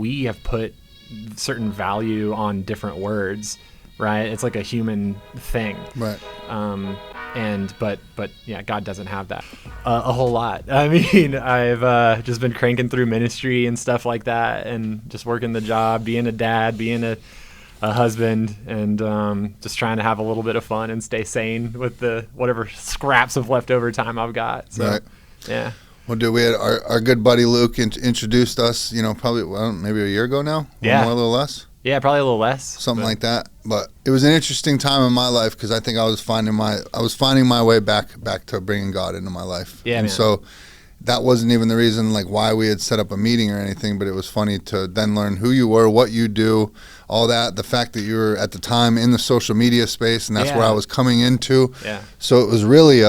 we have put certain value on different words, right? It's like a human thing. Right. But yeah, God doesn't have that a whole lot. I mean, I've just been cranking through ministry and stuff like that, and just working the job, being a dad, being a husband, and just trying to have a little bit of fun and stay sane with the whatever scraps of leftover time I've got. So, Right. Yeah. Well, dude, we had our good buddy Luke introduced us, probably maybe a year ago now. Yeah. More, a little less. Yeah, probably a little less. Something like that. But it was an interesting time in my life because I think I was finding my way back to bringing God into my life. Yeah, and man. so that wasn't even the reason like why we had set up a meeting or anything, but it was funny to then learn who you were, what you do, all that, the fact that you were at the time in the social media space, and that's where I was coming into. Yeah. So it was really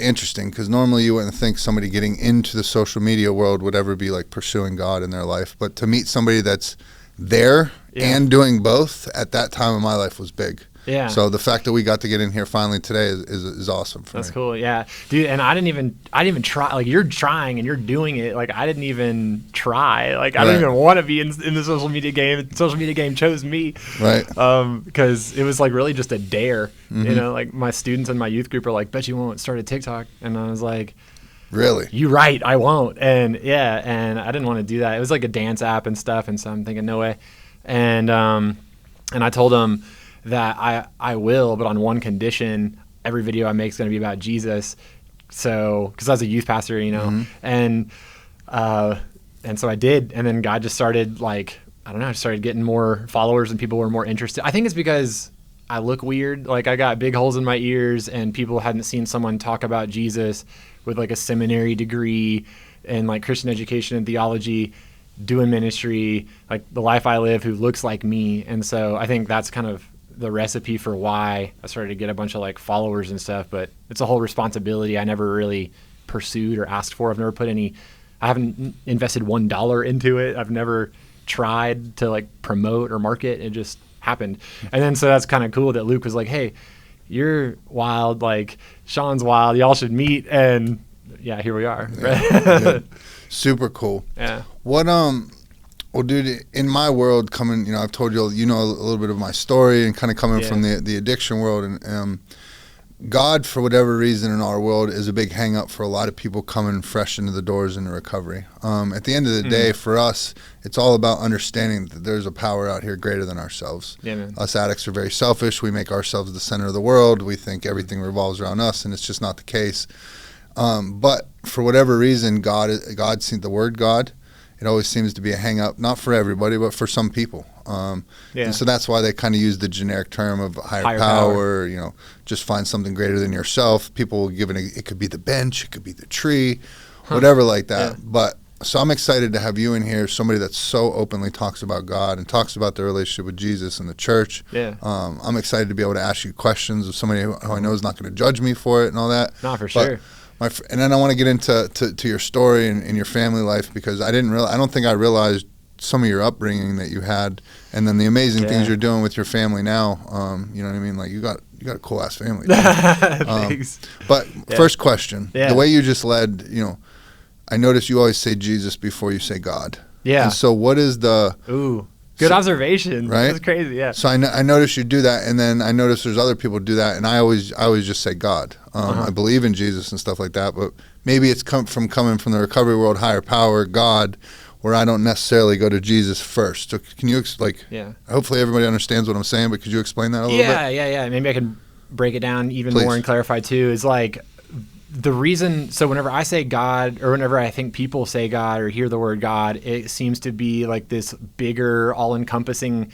interesting because normally you wouldn't think somebody getting into the social media world would ever be like pursuing God in their life, but to meet somebody that's there and doing both at that time in my life was big. Yeah. So the fact that we got to get in here finally today is awesome for me. That's cool. Yeah, dude. And I didn't even try. Like, you're trying and you're doing it. Like, I didn't even try. Like, I don't even want to be in the social media game. The social media game chose me. Right. Because it was like really just a dare. Mm-hmm. Like my students in my youth group are like, "Bet you won't start a TikTok," and I was like, "Really? You right? I won't." And and I didn't want to do that. It was like a dance app and stuff, and so I'm thinking, no way. And I told them that I will, but on one condition: every video I make is going to be about Jesus. So, because I was a youth pastor, and so I did, and then God just started I started getting more followers and people were more interested. I think it's because I look weird. Like, I got big holes in my ears, and people hadn't seen someone talk about Jesus with like a seminary degree and like Christian education and theology, doing ministry, like the life I live, who looks like me. And so I think that's kind of the recipe for why I started to get a bunch of like followers and stuff, but it's a whole responsibility I never really pursued or asked for. I haven't invested $1 into it. I've never tried to like promote or market. It just happened. And then so that's kind of cool that Luke was like, "Hey, you're wild, like Sean's wild, y'all should meet." And yeah, here we are. Yeah. Super cool. Yeah. What well, dude, in my world, I've told you, a little bit of my story and kind of coming from the addiction world, and God, for whatever reason in our world, is a big hang up for a lot of people coming fresh into the doors into recovery. At the end of the day, for us, it's all about understanding that there's a power out here greater than ourselves. Yeah, man. Us addicts are very selfish. We make ourselves the center of the world. We think everything revolves around us, and it's just not the case. But for whatever reason, God seen the word God. It always seems to be a hang up, not for everybody, but for some people. And so that's why they kind of use the generic term of higher power, just find something greater than yourself. People will give it could be the bench, it could be the tree, whatever like that. Yeah. But so I'm excited to have you in here, somebody that so openly talks about God and talks about their relationship with Jesus and the church. Yeah. I'm excited to be able to ask you questions of somebody who I know is not going to judge me for it and all that. No, for sure. And then I want to get into to your story and your family life, because I don't think I realized some of your upbringing that you had, and then the amazing things you're doing with your family now. You know what I mean? Like, you got a cool ass family. Thanks. But first question, the way you just led, I notice you always say Jesus before you say God. Yeah. And so what is the... Ooh. Good observation. Right? That's crazy, yeah. So I notice you do that, and then I notice there's other people who do that, and I always just say God. I believe in Jesus and stuff like that, but maybe it's coming from the recovery world, higher power, God, where I don't necessarily go to Jesus first. So can you, hopefully everybody understands what I'm saying, but could you explain that a little bit? Yeah. Maybe I can break it down even more and clarify too. Is like, the reason, so whenever I say God, or whenever I think people say God or hear the word God, it seems to be like this bigger, all-encompassing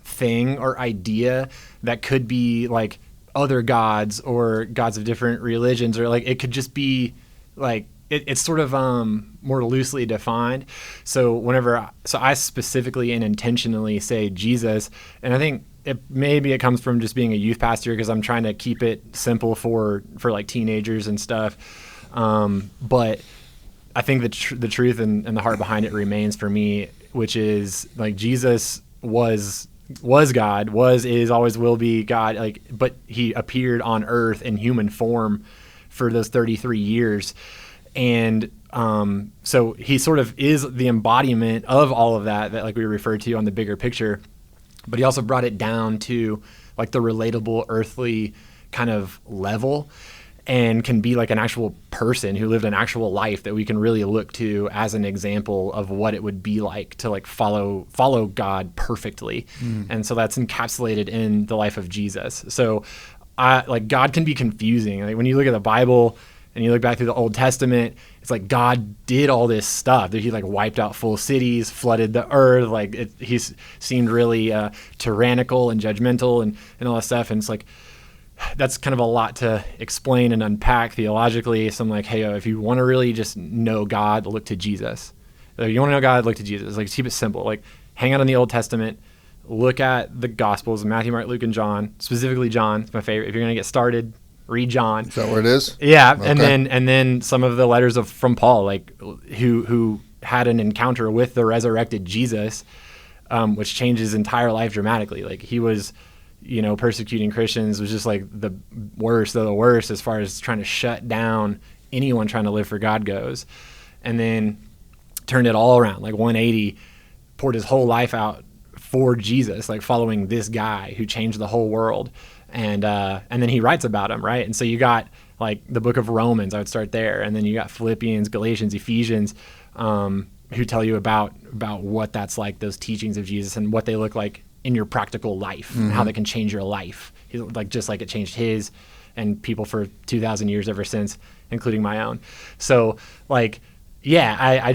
thing or idea that could be like other gods or gods of different religions, or like it could just be like, it's sort of more loosely defined. So I specifically and intentionally say Jesus, and I think maybe it comes from just being a youth pastor, because I'm trying to keep it simple for like teenagers and stuff. But I think the truth and the heart behind it remains for me, which is like Jesus was God, is, always will be God. Like, but he appeared on earth in human form for those 33 years. And so he sort of is the embodiment of all of that like we referred to on the bigger picture, but he also brought it down to like the relatable earthly kind of level, and can be like an actual person who lived an actual life that we can really look to as an example of what it would be like to like follow God perfectly. And so that's encapsulated in the life of Jesus. So like God can be confusing. Like when you look at the Bible and you look back through the Old Testament, it's like God did all this stuff that he like wiped out full cities, flooded the earth. Like he seemed really tyrannical and judgmental and all that stuff. And it's like, that's kind of a lot to explain and unpack theologically. So I'm like, hey, if you want to really just know God, look to Jesus. If you want to know God, look to Jesus. Like, keep it simple. Like, hang out in the Old Testament, look at the Gospels, Matthew, Mark, Luke, and John. Specifically John, it's my favorite. If you're going to get started, read John. Is that where it is? Yeah, Okay. and then some of the letters from Paul, like who had an encounter with the resurrected Jesus, which changed his entire life dramatically. Like he was, persecuting Christians, was just like the worst of the worst as far as trying to shut down anyone trying to live for God goes. And then turned it all around, like 180, poured his whole life out for Jesus, like following this guy who changed the whole world. And then he writes about him, right? And so you got like the book of Romans, I would start there. And then you got Philippians, Galatians, Ephesians, who tell you about what that's like, those teachings of Jesus and what they look like in your practical life, and how they can change your life. Like just like it changed his and people for 2,000 years ever since, including my own. So like, yeah, I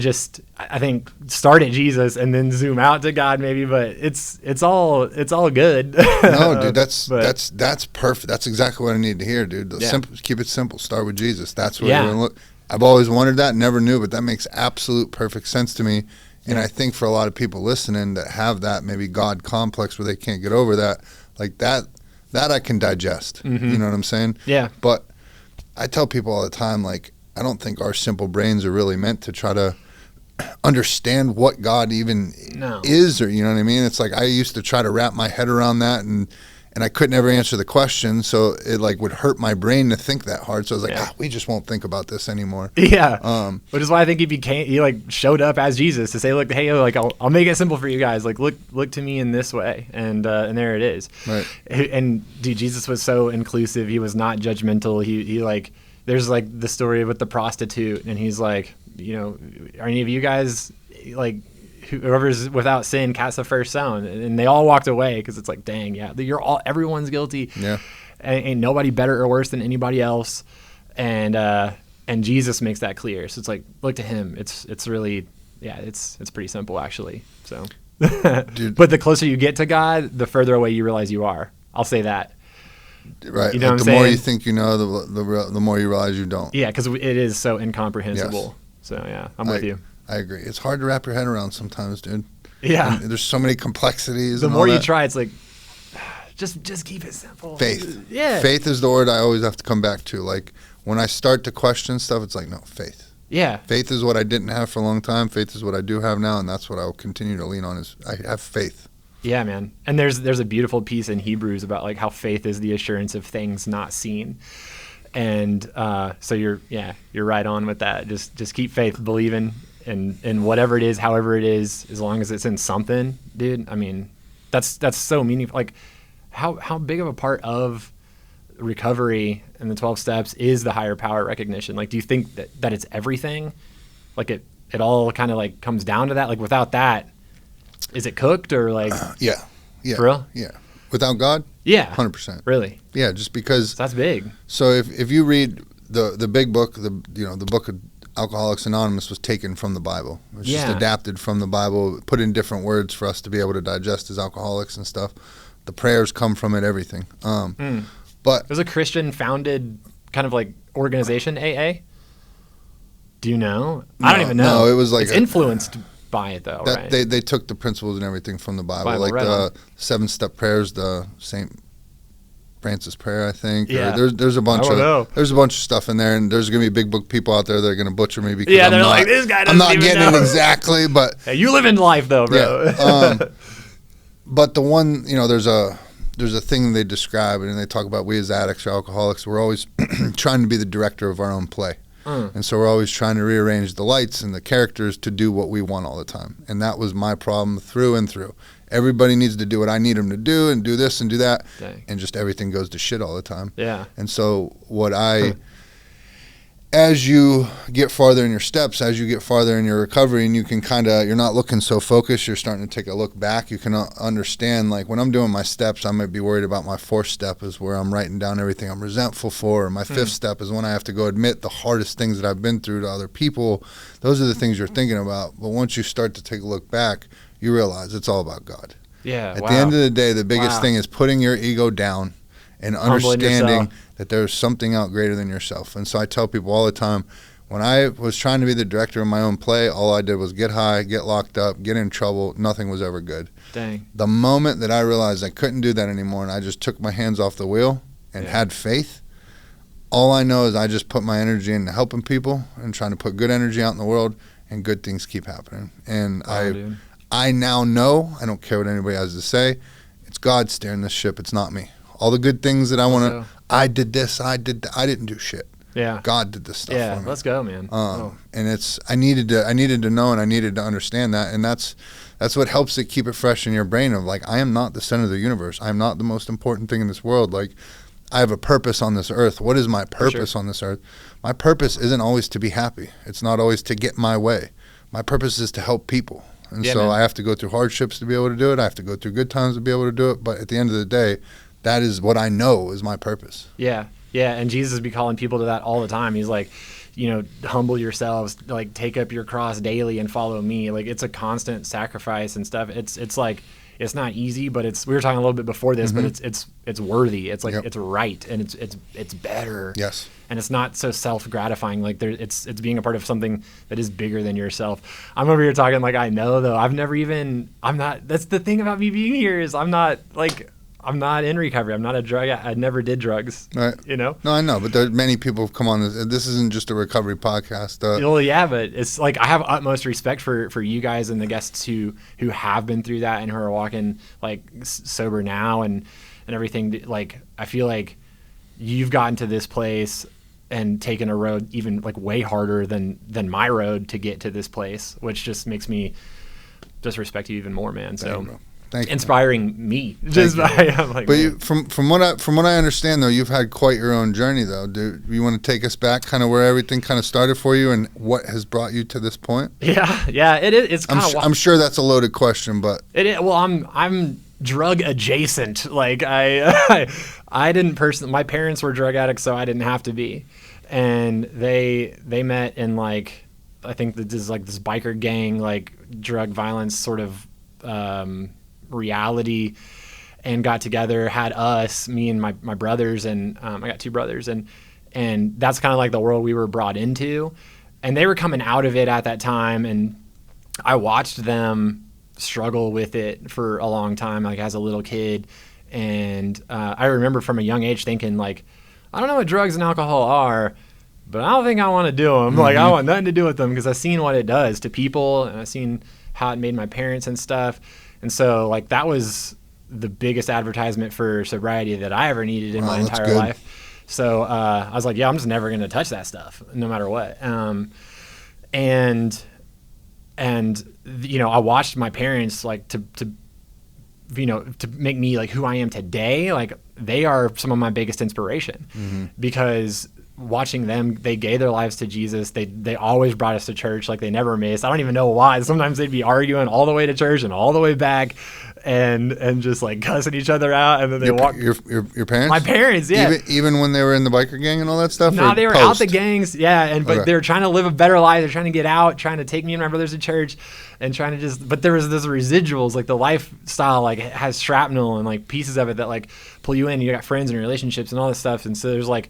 think start at Jesus and then zoom out to God maybe, but it's all good. No, dude, that's perfect. That's exactly what I need to hear, dude. Simple, keep it simple. Start with Jesus. That's where you're gonna look. I've always wanted that, never knew, but that makes absolute perfect sense to me. And I think for a lot of people listening that have that maybe God complex where they can't get over that, like that I can digest. You know what I'm saying? Yeah. But I tell people all the time, like, I don't think our simple brains are really meant to try to understand what God even is, or, you know what I mean? It's like I used to try to wrap my head around that, and I couldn't ever answer the question, so it like would hurt my brain to think that hard. So I was like, we just won't think about this anymore. Yeah. Which is why I think he like showed up as Jesus to say, look, hey, like I'll make it simple for you guys. Like look to me in this way, and there it is. Right. And dude, Jesus was so inclusive. He was not judgmental. He like, there's like the story with the prostitute, and he's like, are any of you guys like, whoever's without sin cast the first stone, and they all walked away because it's like, dang, yeah, everyone's guilty. Yeah, ain't nobody better or worse than anybody else, and Jesus makes that clear. So it's like, look to him. It's really, it's pretty simple actually. So, dude. But the closer you get to God, the further away you realize you are. I'll say that. Right. Like the more you think you know, the more you realize you don't. Yeah, because it is so incomprehensible. Yes. So yeah, I'm with you. I agree. It's hard to wrap your head around sometimes, dude. Yeah. And there's so many complexities. The more you try, it's like, just keep it simple. Faith. Yeah. Faith is the word I always have to come back to. Like when I start to question stuff, it's like, no, faith. Yeah. Faith is what I didn't have for a long time. Faith is what I do have now, and that's what I will continue to lean on. Is I have faith. Yeah, man. And there's a beautiful piece in Hebrews about like how faith is the assurance of things not seen. And so you're right on with that. Just keep faith, believing in whatever it is, however it is, as long as it's in something, dude. I mean, that's so meaningful. Like how big of a part of recovery and the 12 steps is the higher power recognition? Like, do you think that it's everything? Like it all kind of like comes down to that? Like without that, is it cooked or like? Yeah. For real? Yeah. Without God? Yeah. 100%. Really? Yeah, just because. That's big. So if you read the big book, the book of Alcoholics Anonymous was taken from the Bible. It was just adapted from the Bible, put in different words for us to be able to digest as alcoholics and stuff. The prayers come from it, everything. But it was a Christian founded kind of like organization, AA. Do you know? I don't even know. No, it was like it's influenced by it though, right? They took the principles and everything from the Bible, like right the 7-step prayers, the St. Francis prayer, I think. Yeah. There's a bunch of stuff in there, and there's gonna be big book people out there that are gonna butcher me because they're like, this guy doesn't I'm not getting it exactly, but hey, you live in life though, bro. Yeah. But the one, there's a thing they describe and they talk about, we as addicts or alcoholics, we're always trying to be the director of our own play. And so we're always trying to rearrange the lights and the characters to do what we want all the time. And that was my problem through and through. Everybody needs to do what I need them to do and do this and do that. Dang. And just everything goes to shit all the time. Yeah. And so as you get farther in your steps, as you get farther in your recovery, and you can you're not looking so focused, you're starting to take a look back, you can understand, like when I'm doing my steps, I might be worried about my fourth step is where I'm writing down everything I'm resentful for, or my fifth step is when I have to go admit the hardest things that I've been through to other people. Those are the things you're thinking about. But once you start to take a look back, you realize it's all about God. Yeah. At the end of the day, the biggest thing is putting your ego down and understanding that there's something out greater than yourself. And so I tell people all the time, when I was trying to be the director of my own play, all I did was get high, get locked up, get in trouble. Nothing was ever good. Dang. The moment that I realized I couldn't do that anymore and I just took my hands off the wheel and had faith, all I know is I just put my energy into helping people and trying to put good energy out in the world, and good things keep happening. And I now know, I don't care what anybody has to say, it's God steering this ship, it's not me. All the good things that I want to, I did this, I didn't do shit. Yeah. God did this stuff for me. Let's go, man. And I needed to know, and I needed to understand that. And that's what helps it keep it fresh in your brain of like, I am not the center of the universe. I am not the most important thing in this world. Like, I have a purpose on this earth. What is my purpose on this earth? My purpose isn't always to be happy. It's not always to get my way. My purpose is to help people. And so I have to go through hardships to be able to do it. I have to go through good times to be able to do it. But at the end of the day, that is what I know is my purpose. Yeah. Yeah. And Jesus be calling people to that all the time. He's like, humble yourselves, like take up your cross daily and follow me. Like it's a constant sacrifice and stuff. It's like, it's not easy, but we were talking a little bit before this, but it's worthy. It's like, it's right. And it's better. Yes. And it's not so self-gratifying. Like it's being a part of something that is bigger than yourself. I'm over here talking like I know though. That's the thing about me being here is I'm not in recovery. I'm not a drug. I never did drugs. Right. No, I know, but there are many people who've come on this. This isn't just a recovery podcast. Well, yeah, but it's like I have utmost respect for you guys and the guests who have been through that and who are walking like sober now and everything. Like I feel like you've gotten to this place and taken a road even like way harder than my road to get to this place, which just makes me just respect you even more, man. So. Thank you. Inspiring me. Just I'm like, but from what I understand though, you've had quite your own journey though. Do you want to take us back, kind of where everything kind of started for you and what has brought you to this point? Yeah, it is. It's kind of. I'm sure that's a loaded question, but it is. Well, I'm drug adjacent. Like I didn't personally. My parents were drug addicts, so I didn't have to be, and they met in like I think this is like this biker gang like drug violence sort of. Reality and got together, had us, me and my brothers, and I got two brothers, and that's kind of like the world we were brought into, and they were coming out of it at that time, and I watched them struggle with it for a long time, like as a little kid, and I remember from a young age thinking like, I don't know what drugs and alcohol are, but I don't think I want to do them. Like I want nothing to do with them because I've seen what it does to people, and I've seen how it made my parents and stuff. And so like that was the biggest advertisement for sobriety that I ever needed in my entire life. So I was like, yeah, I'm just never going to touch that stuff no matter what. And I watched my parents like to make me like who I am today. Like they are some of my biggest inspiration because watching them, they gave their lives to Jesus. They always brought us to church. Like they never missed. I don't even know why. Sometimes they'd be arguing all the way to church and all the way back and just like cussing each other out. And then they walk. Your parents? My parents, yeah. Even when they were in the biker gang and all that stuff? No, they were out the gangs. Yeah. But they were trying to live a better life. They're trying to get out, trying to take me and my brothers to church and trying to but there was this residuals, like the lifestyle, like has shrapnel and like pieces of it that like pull you in. You got friends and relationships and all this stuff. And so there's like,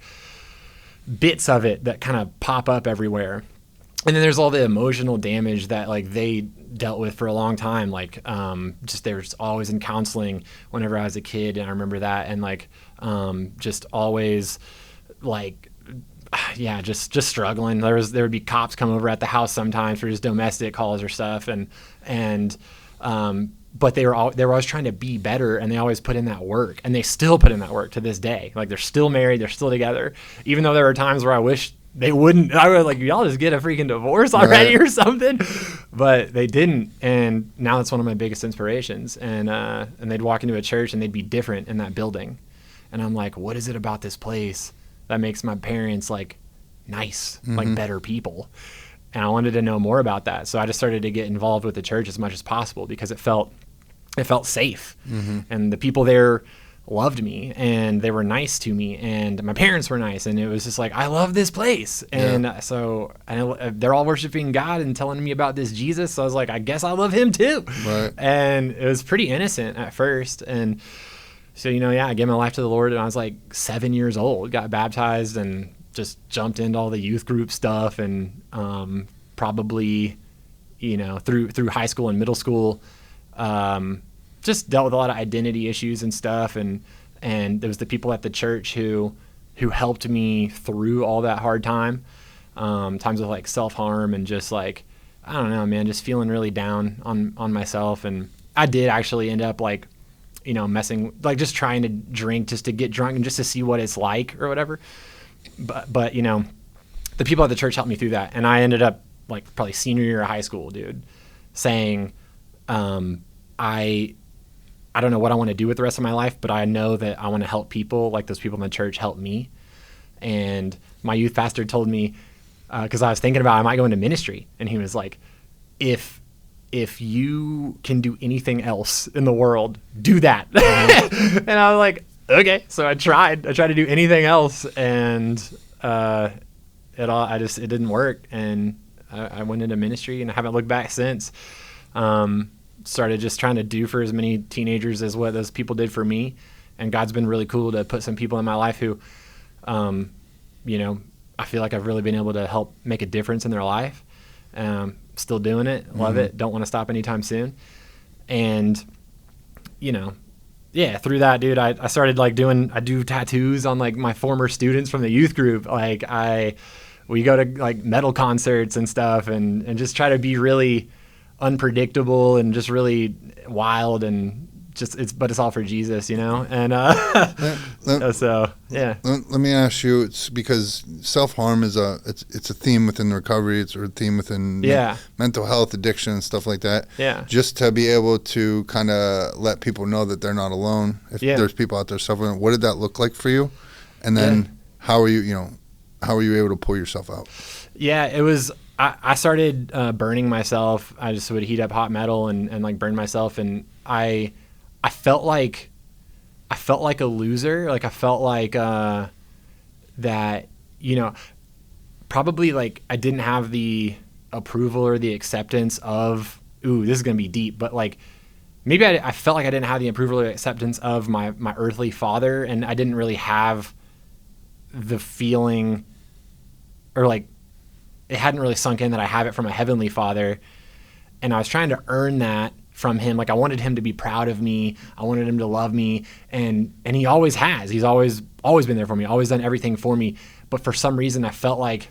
bits of it that kind of pop up everywhere, and then there's all the emotional damage that like they dealt with for a long time, like just they were just always in counseling whenever I was a kid, and I remember that, and like just always like just struggling. There would be cops come over at the house sometimes for just domestic calls or stuff, and but they were always trying to be better, and they always put in that work, and they still put in that work to this day. Like they're still married, they're still together, even though there were times where I wish they wouldn't. I was like, y'all just get a freaking divorce already or something. But they didn't. And now it's one of my biggest inspirations. And they'd walk into a church and they'd be different in that building. And I'm like, what is it about this place that makes my parents like nice, like better people? And I wanted to know more about that. So I just started to get involved with the church as much as possible because it felt safe. And the people there loved me and they were nice to me and my parents were nice. And it was just like, I love this place. And so I know they're all worshiping God and telling me about this Jesus. So I was like, I guess I love him too. Right. And it was pretty innocent at first. And so, I gave my life to the Lord and I was like 7 years old, got baptized and just jumped into all the youth group stuff. And probably, through high school and middle school, just dealt with a lot of identity issues and stuff. And there was the people at the church who helped me through all that hard time, times of like self-harm and just like, I don't know, man, just feeling really down on myself. And I did actually end up like, messing, like just trying to drink just to get drunk and just to see what it's like or whatever. But the people at the church helped me through that. And I ended up like probably senior year of high school, dude, saying, I don't know what I want to do with the rest of my life, but I know that I want to help people like those people in the church help me. And my youth pastor told me, because I was thinking about I might go into ministry. And he was like, if you can do anything else in the world, do that. And I was like, okay. So I tried to do anything else and it didn't work. And I went into ministry and I haven't looked back since. Started just trying to do for as many teenagers as what those people did for me. And God's been really cool to put some people in my life who, I feel like I've really been able to help make a difference in their life. Still doing it. Love it. Don't want to stop anytime soon. And, through that, dude, I started like I do tattoos on like my former students from the youth group. Like we go to like metal concerts and stuff and just try to be really unpredictable and just really wild and but it's all for Jesus, and so yeah. Let me ask you, it's because self-harm is it's a theme within recovery, it's a theme within mental health, addiction and stuff like that. Yeah. Just to be able to kind of let people know that they're not alone. If there's people out there suffering, what did that look like for you? And then how are you able to pull yourself out? Yeah, it was I started burning myself. I just would heat up hot metal and like burn myself, and I felt like a loser. Like I felt like that, probably like I didn't have the approval or the acceptance of, ooh, this is gonna be deep, but like maybe I felt like I didn't have the approval or acceptance of my earthly father, and I didn't really have the feeling, or like it hadn't really sunk in that I have it from a heavenly father. And I was trying to earn that from him. Like I wanted him to be proud of me. I wanted him to love me. And he always has. He's always been there for me, always done everything for me. But for some reason I felt like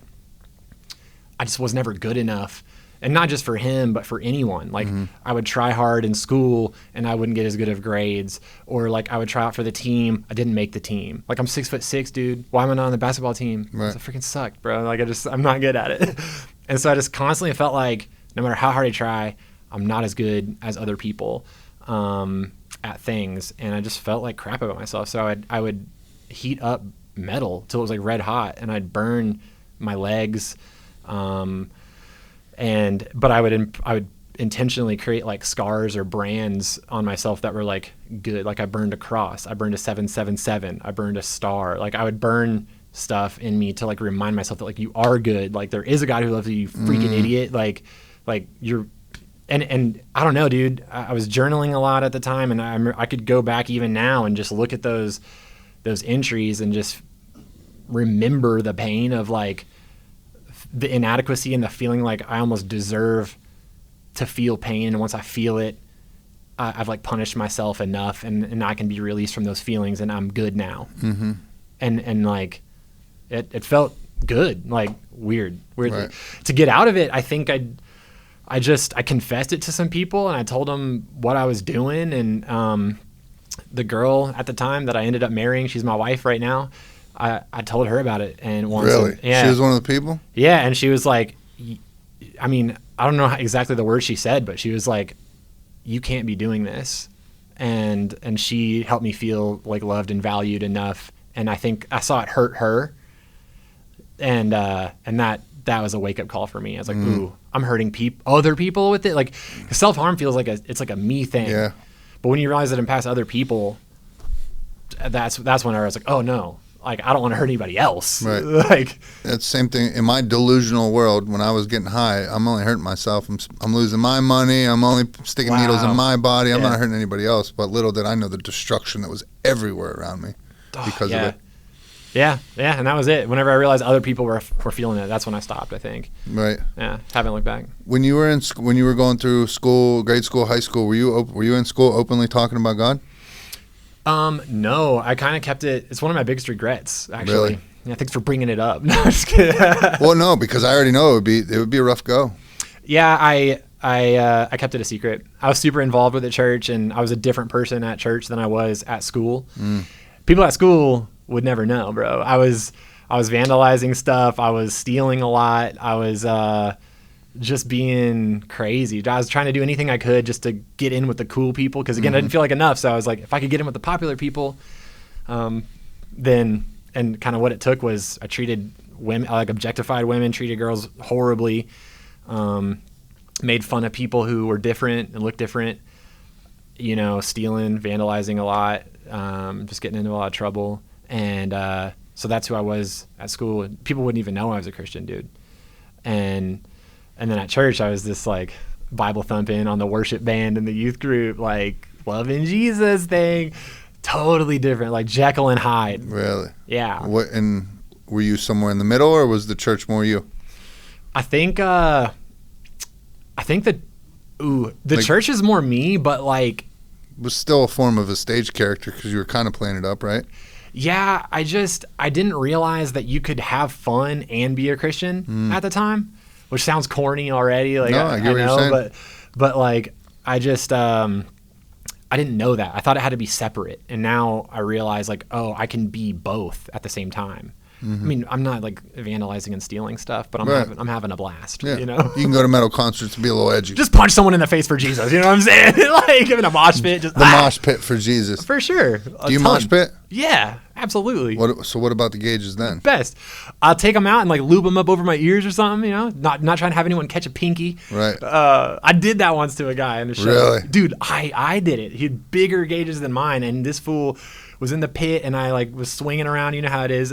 I just was never good enough. And not just for him, but for anyone. Like I would try hard in school and I wouldn't get as good of grades. Or like I would try out for the team. I didn't make the team. Like I'm 6'6", dude. Why am I not on the basketball team? Right. I freaking sucked, bro. Like I'm not good at it. And so I just constantly felt like no matter how hard I try, I'm not as good as other people at things. And I just felt like crap about myself. So I would heat up metal till it was like red hot and I'd burn my legs. But I would intentionally create like scars or brands on myself that were like good. Like I burned a cross, I burned a 777, I burned a star. Like I would burn stuff in me to like remind myself that like you are good. Like there is a God who loves you, you freaking idiot. Like you're, and I don't know, dude. I was journaling a lot at the time, and I could go back even now and just look at those entries and just remember the pain of like the inadequacy and the feeling like I almost deserve to feel pain. And once I feel it, I've like punished myself enough and I can be released from those feelings and I'm good now. Mm-hmm. And like, it felt good, like weirdly. Right. To get out of it, I think I confessed it to some people and I told them what I was doing. And the girl at the time that I ended up marrying, she's my wife right now. I told her about it and once. Really? Yeah. She was one of the people? Yeah, and she was like, I mean, I don't know exactly the words she said, but she was like, you can't be doing this. And she helped me feel like loved and valued enough. And I think I saw it hurt her. And that was a wake up call for me. I was like, ooh, I'm hurting other people with it. Like, self-harm feels like it's like a me thing. Yeah. But when you realize that it impacts other people, that's when I was like, oh no, like I don't want to hurt anybody else. Right. Like that's the same thing in my delusional world. When I was getting high, I'm only hurting myself. I'm losing my money. I'm only sticking needles in my body. I'm not hurting anybody else. But little did I know the destruction that was everywhere around me because of it. Yeah, and that was it. Whenever I realized other people were feeling it, that's when I stopped, I think. Right. Yeah, haven't looked back. When you were going through school, grade school, high school, were you in school openly talking about God? No, I kind of kept it. It's one of my biggest regrets, actually. Really? Yeah, thanks for bringing it up. No, I'm just kidding. Well, no, because I already know it would be a rough go. Yeah, I kept it a secret. I was super involved with the church, and I was a different person at church than I was at school. People at school would never know, bro. I was vandalizing stuff. I was stealing a lot. I was just being crazy. I was trying to do anything I could just to get in with the cool people. Because again, I didn't feel like enough. So I was like, if I could get in with the popular people, then, and kind of what it took was I treated women, I like objectified women, treated girls horribly, made fun of people who were different and looked different, stealing, vandalizing a lot, just getting into a lot of trouble. And so that's who I was at school. People wouldn't even know I was a Christian, dude. And then at church, I was this like Bible thumping on the worship band in the youth group, like loving Jesus thing. Totally different, like Jekyll and Hyde. Really? Yeah. And were you somewhere in the middle, or was the church more you? I think the church is more me, but like it was still a form of a stage character because you were kind of playing it up, right? Yeah, I didn't realize that you could have fun and be a Christian at the time, which sounds corny already. Like, no, I get what you're saying. But like, I just, I didn't know that. I thought it had to be separate. And now I realize like, oh, I can be both at the same time. I mean, I'm not like vandalizing and stealing stuff, but I'm having a blast. Yeah. You can go to metal concerts and be a little edgy. Just punch someone in the face for Jesus. You know what I'm saying? Like in a mosh pit. Just, mosh pit for Jesus. For sure. Do you mosh pit? Yeah, absolutely. So what about the gauges then? Best. I'll take them out and like lube them up over my ears or something. Not trying to have anyone catch a pinky. Right. I did that once to a guy in the show. Really? Dude, I did it. He had bigger gauges than mine, and this fool was in the pit, and I like was swinging around. You know how it is.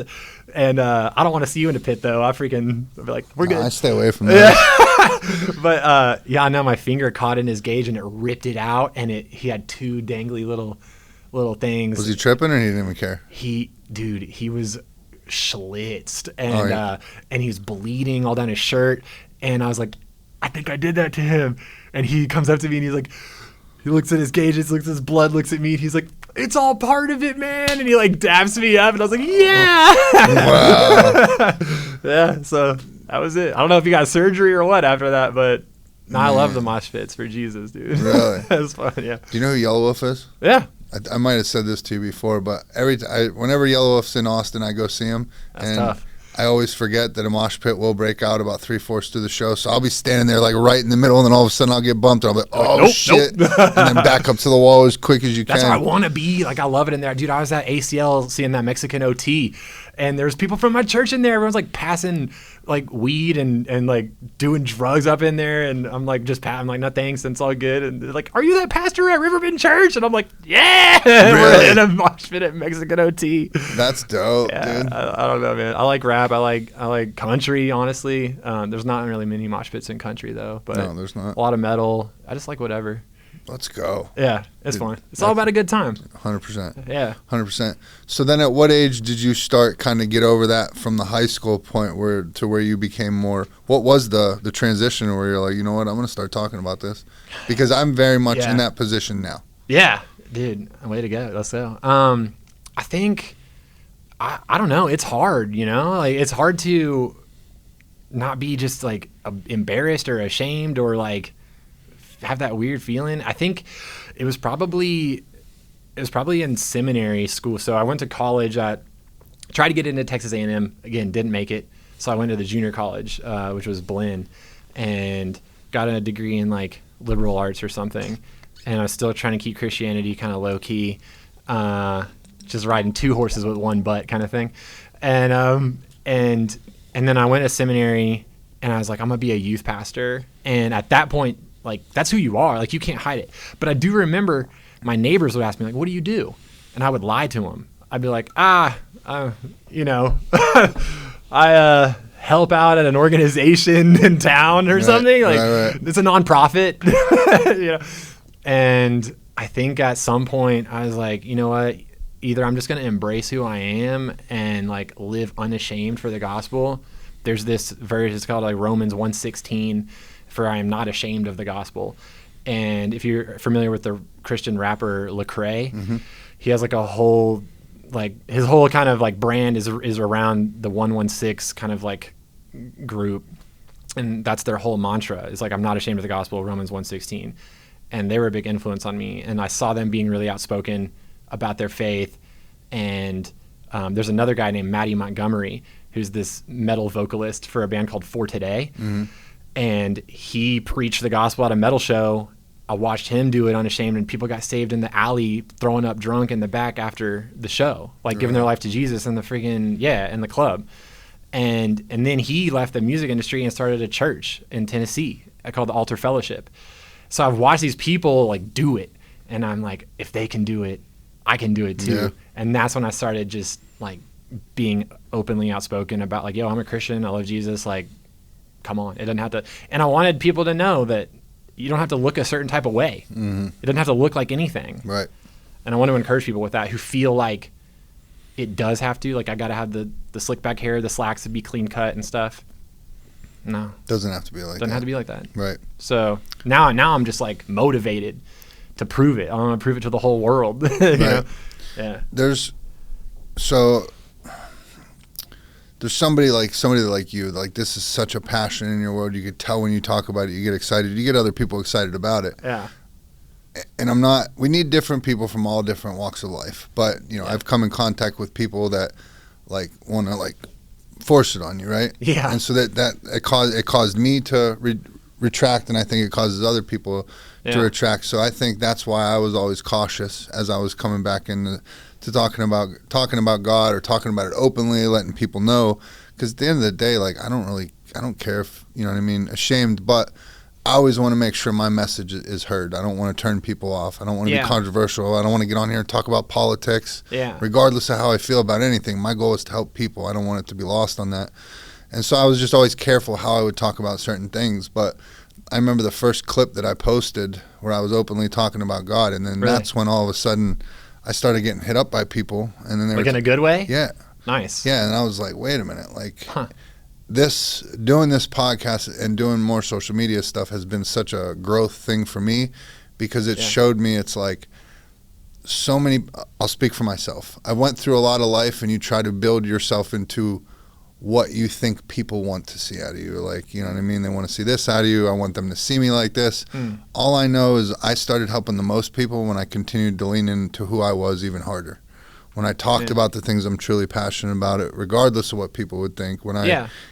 And I don't want to see you in the pit though. I'll be like, we're good. I stay away from that. But now my finger caught in his gauge and it ripped it out, and he had two dangly little things. Was he tripping, or he didn't even care? He was schlitzed, and and he was bleeding all down his shirt, and I was like, I think I did that to him. And he comes up to me and he's like, he looks at his gauges, looks at his blood, looks at me, and he's like, it's all part of it, man. And he like dabs me up, and I was like, yeah. Wow. Yeah, so that was it. I don't know if he got surgery or what after that, but I love the mosh pits for Jesus, dude. Really? That was fun, yeah. Do you know who Yellow Wolf is? Yeah. I might have said this to you before, but whenever Yellow Wolf's in Austin, I go see him. That's tough. I always forget that a mosh pit will break out about 3/4 through the show. So I'll be standing there like right in the middle, and then all of a sudden I'll get bumped, and I'll be like, oh, nope, shit. Nope. And then back up to the wall as quick as you can. That's where I want to be. Like, I love it in there. Dude, I was at ACL seeing that Mexican OT, and there's people from my church in there. Everyone's like passing like weed and like doing drugs up in there, and I'm like I'm like, no thanks, it's all good. And they're like, are you that pastor at Riverbend Church? And I'm like, yeah. Really? We're in a mosh pit at Mexican OT. That's dope, yeah, dude. I don't know, man. I like rap. I like country, honestly. There's not really many mosh pits in country though, but no, there's not. A lot of metal. I just like whatever. Let's go. Yeah, it's fun. It's all about a good time. 100%. Yeah. 100%. So then at what age did you start kind of get over that from the high school point where you became more, what was the transition where you're like, you know what, I'm going to start talking about this? Because I'm very much in that position now. Yeah. Dude, way to go. Let's go. I think, I don't know. It's hard, like it's hard to not be just like embarrassed or ashamed or like have that weird feeling. I think it was probably in seminary school. So I went to college at Tried to get into Texas A&M. Again, didn't make it. So I went to the junior college, which was Blinn, and got a degree in like liberal arts or something. And I was still trying to keep Christianity kind of low key, just riding two horses with one butt kind of thing. And then I went to seminary, and I was like, I'm gonna be a youth pastor. And at that point, like, that's who you are. Like, you can't hide it. But I do remember my neighbors would ask me, like, what do you do? And I would lie to them. I'd be like, you know, I help out at an organization in town or something. Like, it's a nonprofit, you know. And I think at some point I was like, you know what? Either I'm just going to embrace who I am and like live unashamed for the gospel. There's this verse, it's called like Romans 1:16, for I am not ashamed of the gospel. And if you're familiar with the Christian rapper Lecrae, he has like a whole, like his whole kind of like brand is around the 116 kind of like group. And that's their whole mantra. It's like, I'm not ashamed of the gospel, Romans 1:16. And they were a big influence on me. And I saw them being really outspoken about their faith. And there's another guy named Matty Montgomery, who's this metal vocalist for a band called For Today. And he preached the gospel at a metal show. I watched him do it unashamed, and people got saved in the alley, throwing up drunk in the back after the show, like giving their life to Jesus in the freaking, in the club. And then he left the music industry and started a church in Tennessee called the Altar Fellowship. So I've watched these people like do it, and I'm like, if they can do it, I can do it too. Yeah. And that's when I started just like being openly outspoken about like, yo, I'm a Christian, I love Jesus, like, come on. It doesn't have to. And I wanted people to know that you don't have to look a certain type of way. It doesn't have to look like anything. Right. And I want to encourage people with that who feel like it does have to, like, I got to have the slick back hair, the slacks to be clean cut and stuff. No. Doesn't have to be like that. Doesn't have to be like that. Right. So now I'm just like motivated to prove it. I want to prove it to the whole world. You know? Yeah. There's somebody like you, like this is such a passion in your world. You could tell when you talk about it, you get excited. You get other people excited about it. Yeah. And we need different people from all different walks of life. But, you know, I've come in contact with people that like want to like force it on you, right? Yeah. And so that it caused me to retract, and I think it causes other people to retract. So I think that's why I was always cautious as I was coming back into to talking about God or talking about it openly, letting people know. Because at the end of the day, like I don't care if, you know what I mean, ashamed, but I always want to make sure my message is heard. I don't want to turn people off. I don't want to be controversial. I don't want to get on here and talk about politics. Yeah. Regardless of how I feel about anything, my goal is to help people. I don't want it to be lost on that. And so I was just always careful how I would talk about certain things. But I remember the first clip that I posted where I was openly talking about God, and then that's when all of a sudden I started getting hit up by people. And then they like in a good way? Yeah. Nice. Yeah, and I was like, wait a minute, like doing this podcast and doing more social media stuff has been such a growth thing for me, because it showed me it's like so many. I'll speak for myself. I went through a lot of life, and you try to build yourself into what you think people want to see out of you. Like, you know what I mean? They want to see this out of you. I want them to see me like this. All I know is I started helping the most people when I continued to lean into who I was even harder. When I talked about the things I'm truly passionate about, it regardless of what people would think. When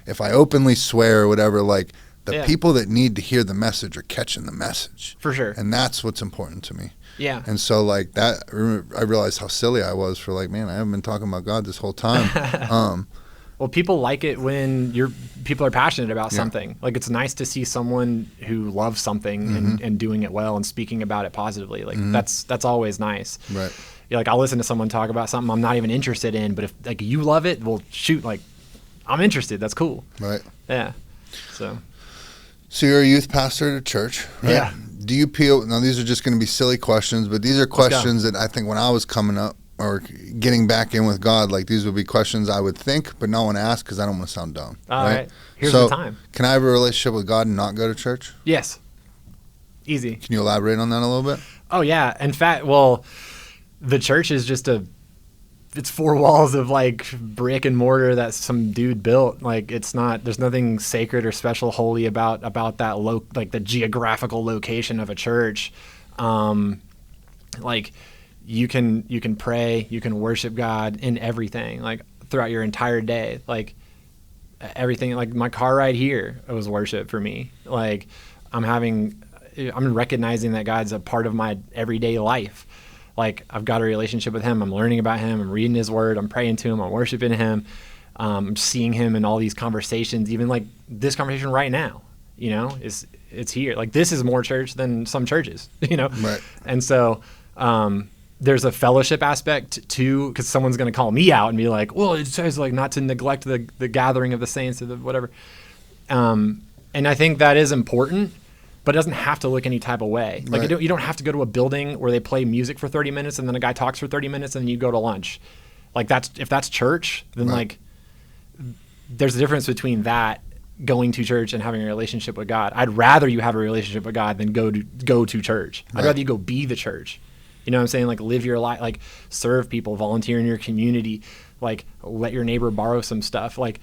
if I openly swear or whatever, like the people that need to hear the message are catching the message. For sure. And that's what's important to me. Yeah. And so like that, I realized how silly I was for like, man, I haven't been talking about God this whole time. Well, people like it when people are passionate about something. Like, it's nice to see someone who loves something and doing it well and speaking about it positively. Like that's always nice. Right. Like, I'll listen to someone talk about something I'm not even interested in, but if like you love it, well, shoot, like I'm interested. That's cool. Right. Yeah. So you're a youth pastor at a church, right? Yeah. Do you peel? Now these are just going to be silly questions, but these are questions that I think when I was coming up or getting back in with God, like these would be questions I would think, but no one asked because I don't want to sound dumb. All right. Here's the time. Can I have a relationship with God and not go to church? Yes. Easy. Can you elaborate on that a little bit? Oh yeah. In fact, well, the church is just it's four walls of like brick and mortar that some dude built. Like, it's not, there's nothing sacred or special, holy about that like the geographical location of a church. Like you can pray, you can worship God in everything. Like throughout your entire day. Like everything, like my car ride here, it was worship for me. Like I'm recognizing that God's a part of my everyday life. Like I've got a relationship with him. I'm learning about him. I'm reading his word. I'm praying to him. I'm worshiping him. I'm seeing him in all these conversations, even like this conversation right now, you know, it's here. Like this is more church than some churches, you know? Right. And so, there's a fellowship aspect too, because someone's going to call me out and be like, well, it says like not to neglect the gathering of the saints or the whatever. And I think that is important, but it doesn't have to look any type of way. Like Right. you don't have to go to a building where they play music for 30 minutes and then a guy talks for 30 minutes and then you go to lunch. Like if that's church, then Right. like there's a difference between that going to church and having a relationship with God. I'd rather you have a relationship with God than go to church. I'd Right. rather you go be the church. You know what I'm saying? Like live your life, like serve people, volunteer in your community, like let your neighbor borrow some stuff, like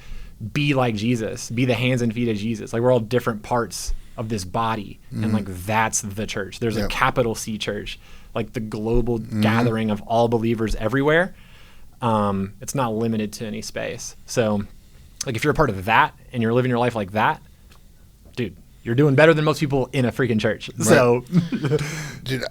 be like Jesus, be the hands and feet of Jesus. Like we're all different parts of this body. And like, that's the church. There's a capital C church, like the global gathering of all believers everywhere. It's not limited to any space. So like if you're a part of that and you're living your life like that, dude, you're doing better than most people in a freaking church. Right. So Dude,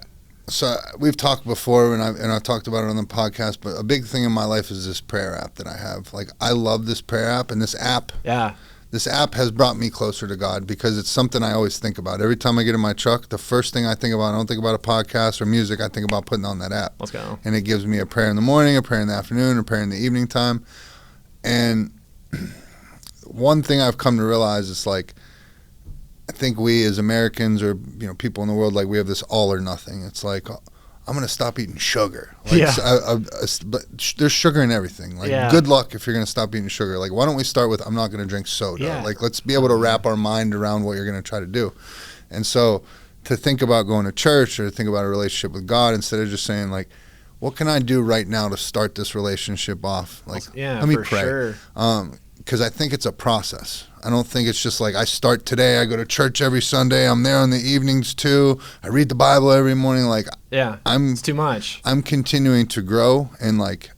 so we've talked before, and I've talked about it on the podcast, but a big thing in my life is this prayer app that I have. Like, I love this prayer app, and this app has brought me closer to God because it's something I always think about. Every time I get in my truck, the first thing I think about, I don't think about a podcast or music, I think about putting on that app. Let's go. And it gives me a prayer in the morning, a prayer in the afternoon, a prayer in the evening time. And one thing I've come to realize is like, I think we as Americans or people in the world, like we have this all or nothing. It's like, I'm going to stop eating sugar. Like, but there's sugar in everything. Like good luck if you're going to stop eating sugar. Like why don't we start with I'm not going to drink soda. Yeah. Like let's be able to wrap our mind around what you're going to try to do. And so to think about going to church or to think about a relationship with God instead of just saying like, what can I do right now to start this relationship off? Like let me pray. Sure. Because I think it's a process. I don't think it's just like I start today, I go to church every Sunday, I'm there in the evenings too, I read the Bible every morning. Like it's too much. I'm continuing to grow, and like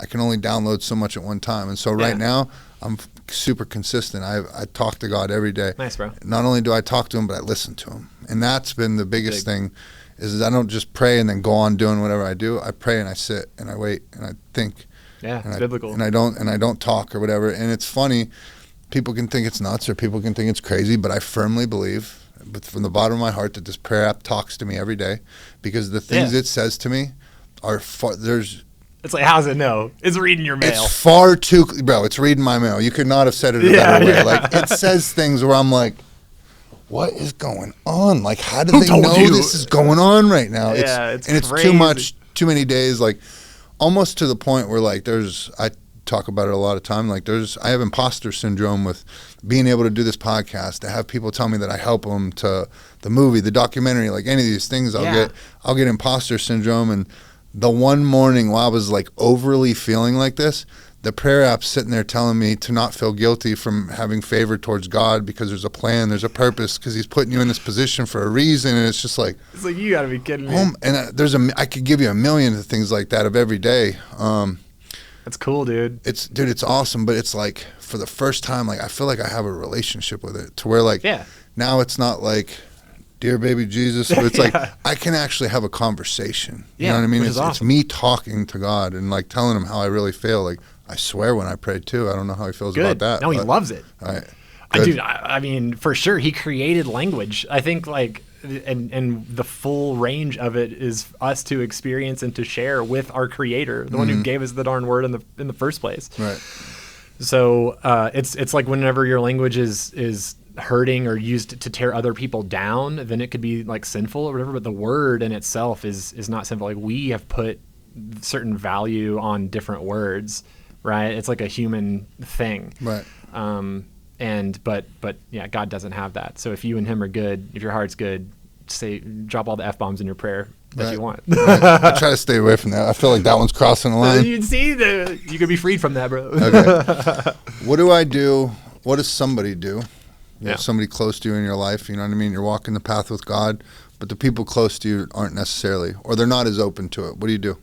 I can only download so much at one time. And so right now I'm super consistent. I talk to God every day. Nice, bro. Not only do I talk to him, but I listen to him. And that's been the biggest thing is I don't just pray and then go on doing whatever I do. I pray and I sit and I wait and I think. Yeah, it's biblical. And I don't talk or whatever. And it's funny, people can think it's nuts or people can think it's crazy, but I firmly believe, but from the bottom of my heart, that this prayer app talks to me every day because the things it says to me are it's like, how's it know? It's reading your mail. It's far too, bro, it's reading my mail. You could not have said it a better way. Like it says things where I'm like, what is going on? Like, how do they know this is going on right now? It's and crazy. It's too much, too many days. Like, almost to the point where like I talk about it a lot of time. Like I have imposter syndrome with being able to do this podcast, to have people tell me that I help them, to the movie, the documentary, like any of these things, I'll get imposter syndrome. And the one morning while I was like overly feeling like this, the prayer app's sitting there telling me to not feel guilty from having favor towards God because there's a plan, there's a purpose, because he's putting you in this position for a reason. And it's just like, it's like, you gotta be kidding me. And I could give you a million of things like that of every day. That's cool, dude. It's awesome. But it's like for the first time, like I feel like I have a relationship with it to where like now it's not like, dear baby Jesus, but it's like I can actually have a conversation. You know what I mean? It's me talking to God and like telling him how I really feel. Like I swear when I pray too. I don't know how he feels about that. No, he loves it. All right. I mean, for sure, he created language. I think like, and the full range of it is us to experience and to share with our Creator, the one who gave us the darn word in the first place. Right. So it's like whenever your language is hurting or used to tear other people down, then it could be like sinful or whatever. But the word in itself is not sinful. Like we have put certain value on different words. Right, it's like a human thing, right? But yeah, God doesn't have that. So if you and him are good, if your heart's good, drop all the F-bombs in your prayer that you want. I try to stay away from that. I feel like that one's crossing the line. You see, you could be freed from that, bro. Okay. What do I do? What does somebody do? Somebody close to you in your life. You know what I mean? You're walking the path with God, but the people close to you aren't necessarily, or they're not as open to it. What do you do?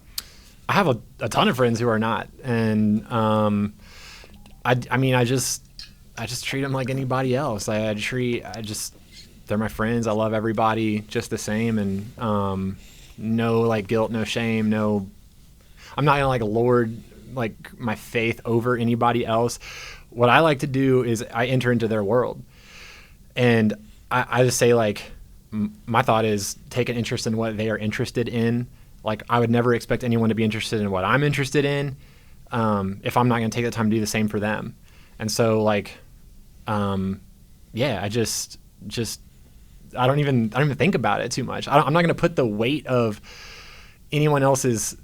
I have a ton of friends who are not, and I mean, I just treat them like anybody else. They're my friends. I love everybody just the same, and no like guilt, no shame, no. I'm not gonna like lord like my faith over anybody else. What I like to do is I enter into their world, and I just say like, my thought is take an interest in what they are interested in. Like I would never expect anyone to be interested in what I'm interested in, if I'm not gonna take the time to do the same for them. And so like, yeah, I just I don't even think about it too much. I'm not gonna put the weight of anyone else's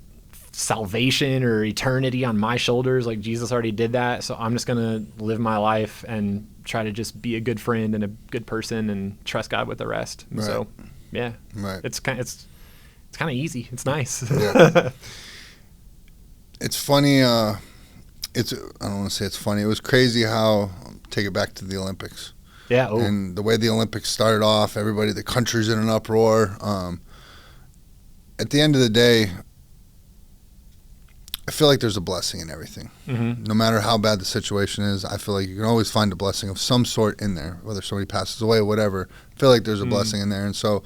salvation or eternity on my shoulders. Like Jesus already did that, so I'm just gonna live my life and try to just be a good friend and a good person and trust God with the rest. Right. So yeah, right. It's kind of easy. It's nice. Yeah. It's funny. I don't want to say it's funny. It was crazy how, take it back to the Olympics. Yeah. Oh. And the way the Olympics started off, the country's in an uproar. At the end of the day, I feel like there's a blessing in everything. Mm-hmm. No matter how bad the situation is, I feel like you can always find a blessing of some sort in there, whether somebody passes away or whatever. I feel like there's a blessing in there. And so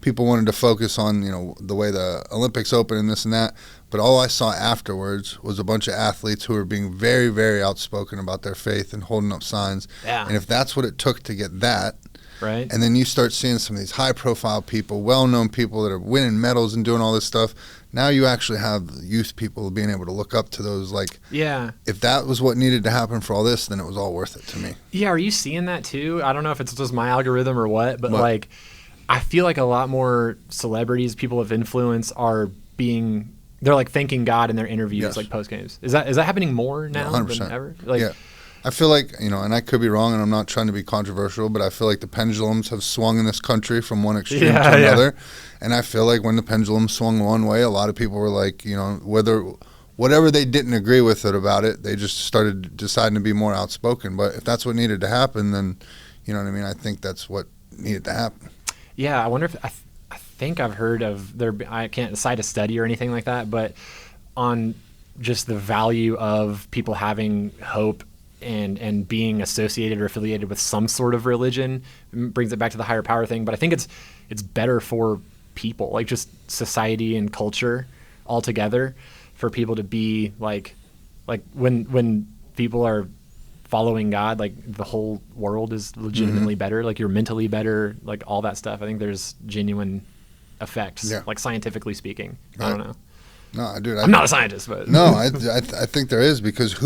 people wanted to focus on, the way the Olympics open and this and that. But all I saw afterwards was a bunch of athletes who were being very, very outspoken about their faith and holding up signs. Yeah. And if that's what it took to get that, right. And then you start seeing some of these high-profile people, well-known people that are winning medals and doing all this stuff. Now you actually have youth people being able to look up to those. Like, yeah. If that was what needed to happen for all this, then it was all worth it to me. Yeah. Are you seeing that too? I don't know if it's just my algorithm or what, but like, I feel like a lot more celebrities, people of influence, they're like thanking God in their interviews, yes. like post games. Is that happening more now 100%. than ever? Like, yeah. I feel like, and I could be wrong, and I'm not trying to be controversial, but I feel like the pendulums have swung in this country from one extreme to another. And I feel like when the pendulum swung one way, a lot of people were like, whatever they didn't agree with it about it, they just started deciding to be more outspoken. But if that's what needed to happen, then, you know what I mean? I think that's what needed to happen. Yeah, I wonder if I think I've heard of I can't cite a study or anything like that, but on just the value of people having hope and being associated or affiliated with some sort of religion brings it back to the higher power thing. But I think it's better for people, like just society and culture altogether, for people to be like when people are following God, like the whole world is legitimately better. Like you're mentally better, like all that stuff. I think there's genuine effects, like scientifically speaking. Right. I don't know. No, dude, I'm not a scientist, but no, I think there is, because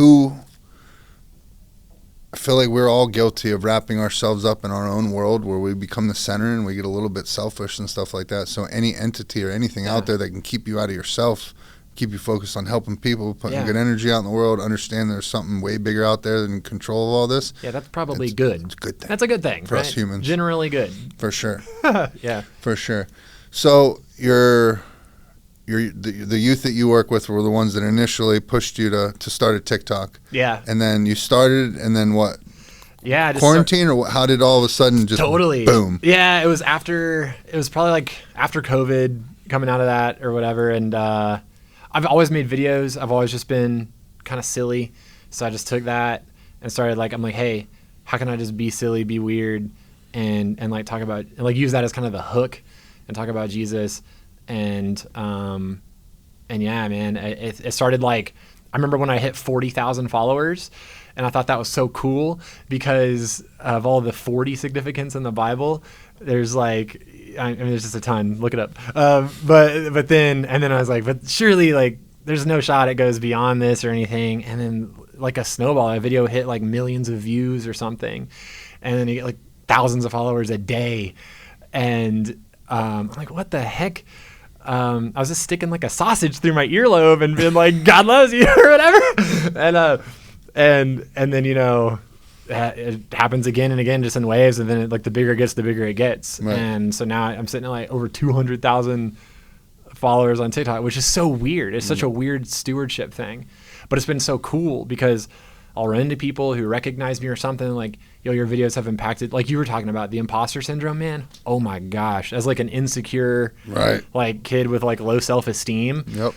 I feel like we're all guilty of wrapping ourselves up in our own world where we become the center and we get a little bit selfish and stuff like that. So any entity or anything out there that can keep you out of yourself, keep you focused on helping people, putting good energy out in the world, understand there's something way bigger out there than control of all this. Yeah, that's probably good. It's a good thing. That's a good thing for us humans. Generally good. For sure. Yeah. For sure. So the youth that you work with were the ones that initially pushed you to start a TikTok. Yeah. And then you started, and then what? Yeah. Quarantine, or how did all of a sudden just boom? Yeah, it was probably like after COVID, coming out of that or whatever. And I've always made videos. I've always just been kind of silly. So I just took that and started I'm like, hey, how can I just be silly, be weird, and like talk about, and like use that as kind of the hook and talk about Jesus. And yeah, man, it started like, I remember when I hit 40,000 followers, and I thought that was so cool because of all the 40 significance in the Bible. There's like, I mean, there's just a ton. Look it up. But then I was like, but surely like there's no shot it goes beyond this or anything. And then like a snowball, a video hit like millions of views or something, and then you get like thousands of followers a day. And I'm like, what the heck? I was just sticking like a sausage through my earlobe and being like, God loves you or whatever. And then, it happens again and again, just in waves. And then the bigger it gets, the bigger it gets. Right. And so now I'm sitting at like over 200,000 followers on TikTok, which is so weird. It's such a weird stewardship thing, but it's been so cool because I'll run into people who recognize me or something like, your videos have impacted, like you were talking about the imposter syndrome, man. Oh my gosh. As like an insecure, like kid with like low self-esteem. Yep.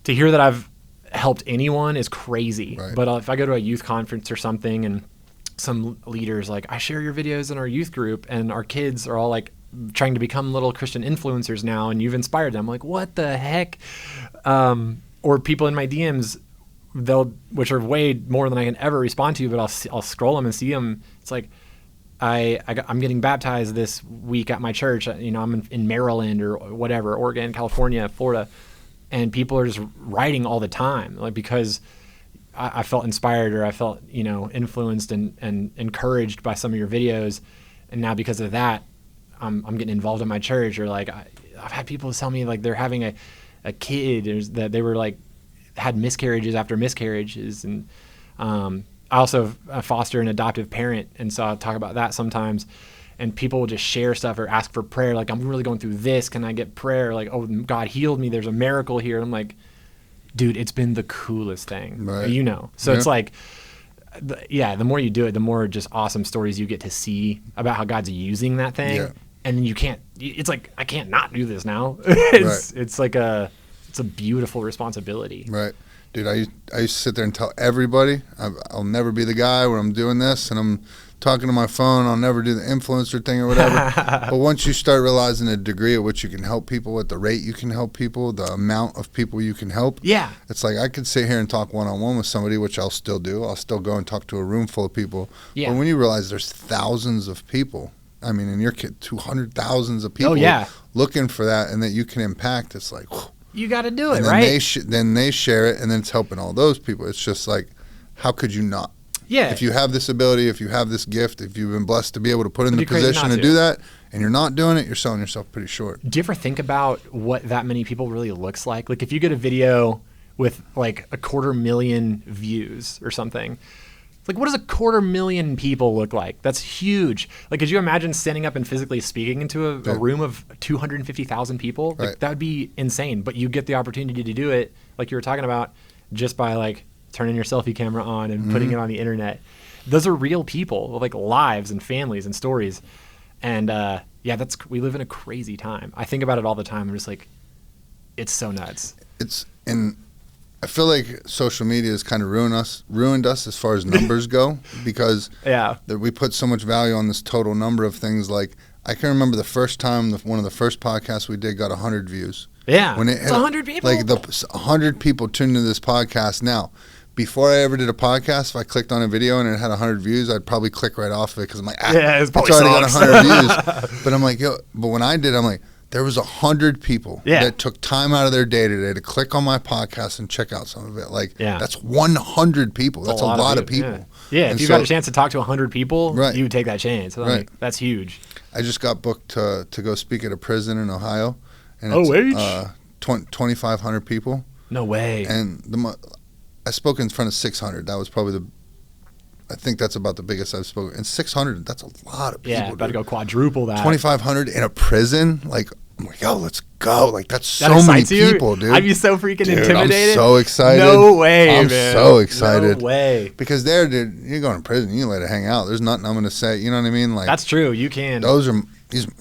to hear that I've helped anyone is crazy. Right. But if I go to a youth conference or something and some leaders like, I share your videos in our youth group and our kids are all like trying to become little Christian influencers now and you've inspired them. I'm like, what the heck? Or people in my DMs, which are way more than I can ever respond to, but I'll scroll them and see them. It's like, I'm getting baptized this week at my church. You know, I'm in Maryland or whatever, Oregon, California, Florida, and people are just writing all the time, like because I felt inspired or I felt, you know, influenced and encouraged by some of your videos, and now because of that, I'm getting involved in my church. Or like I've had people tell me like they're having a kid that they were like had miscarriages after miscarriages, and I also foster an adoptive parent, and so I'll talk about that sometimes. And people will just share stuff or ask for prayer. Like, I'm really going through this. Can I get prayer? Like, oh, God healed me. There's a miracle here. And I'm like, dude, it's been the coolest thing. Right. You know? So it's like, the more you do it, the more just awesome stories you get to see about how God's using that thing. Yeah. And then it's like, I can't not do this now. It's like it's a beautiful responsibility. Right. Dude, I used to sit there and tell everybody, I'll never be the guy where I'm doing this and I'm talking to my phone. I'll never do the influencer thing or whatever. But once you start realizing the degree at which you can help people, at the rate you can help people, the amount of people you can help. Yeah. It's like I could sit here and talk one-on-one with somebody, which I'll still do. I'll still go and talk to a room full of people. Yeah. But when you realize there's thousands of people, I mean, in your kid, 200,000 of people looking for that and that you can impact, it's like, whew. You got to do it, and right? Then they share it, and then it's helping all those people. It's just like, how could you not? Yeah. If you have this ability, if you have this gift, if you've been blessed to be able to put in the position to do that, and you're not doing it, you're selling yourself pretty short. Do you ever think about what that many people really looks like? Like if you get a video with like 250,000 views or something, like what does 250,000 people look like? That's huge. Like could you imagine standing up and physically speaking into a room of 250,000 people? Like that would be insane. But you get the opportunity to do it, like you were talking about, just by like turning your selfie camera on and putting it on the internet. Those are real people with like lives and families and stories. And we live in a crazy time. I think about it all the time. I'm just like, it's so nuts. And I feel like social media has kind of ruined us as far as numbers go, because we put so much value on this total number of things. Like I can remember the first time one of the first podcasts we did got 100 views. Yeah, when it's 100 people. Like 100 people tuned into this podcast now. Before I ever did a podcast, if I clicked on a video and it had 100 views, I'd probably click right off of it because I'm like, it's already got 100 views. But I'm like, but when I did, I'm like, there was 100 people that took time out of their day today to click on my podcast and check out some of it. Like, that's 100 people. That's a lot of people. Yeah, if you got a chance to talk to 100 people, you would take that chance. So right. That's huge. I just got booked to go speak at a prison in Ohio. And it's 2,500 people. No way. And I spoke in front of 600. That was probably I think that's about the biggest I've spoken. And 600, that's a lot of people. Yeah, about to go quadruple that. 2,500 in a prison? Like, I'm like, let's go. Like, that's so many people, dude. I'd be so freaking intimidated. I'm so excited. No way, man. I'm so excited. No way. Because dude, you're going to prison. You can let it hang out. There's nothing I'm going to say. You know what I mean? Like, that's true. You can. These are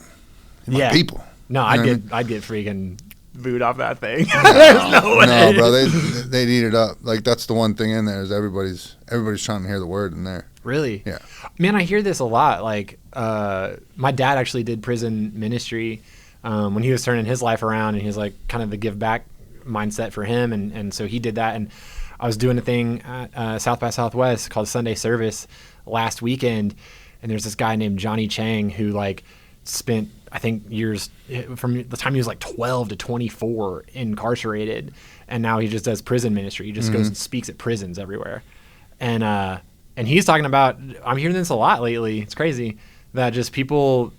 my people. No, I'd get freaking booed off that thing. There's no way. No, bro, they'd eat it up. Like that's the one thing in there is everybody's trying to hear the word in there. Really? Yeah. Man, I hear this a lot. Like, my dad actually did prison ministry when he was turning his life around, and he was like kind of the give back mindset for him, and so he did that. And I was doing a thing at South by Southwest called Sunday Service last weekend, and there's this guy named Johnny Chang who like spent, I think, years from the time he was like 12 to 24 incarcerated, and now he just does prison ministry. He just goes and speaks at prisons everywhere, and he's talking about, I'm hearing this a lot lately, it's crazy, that just people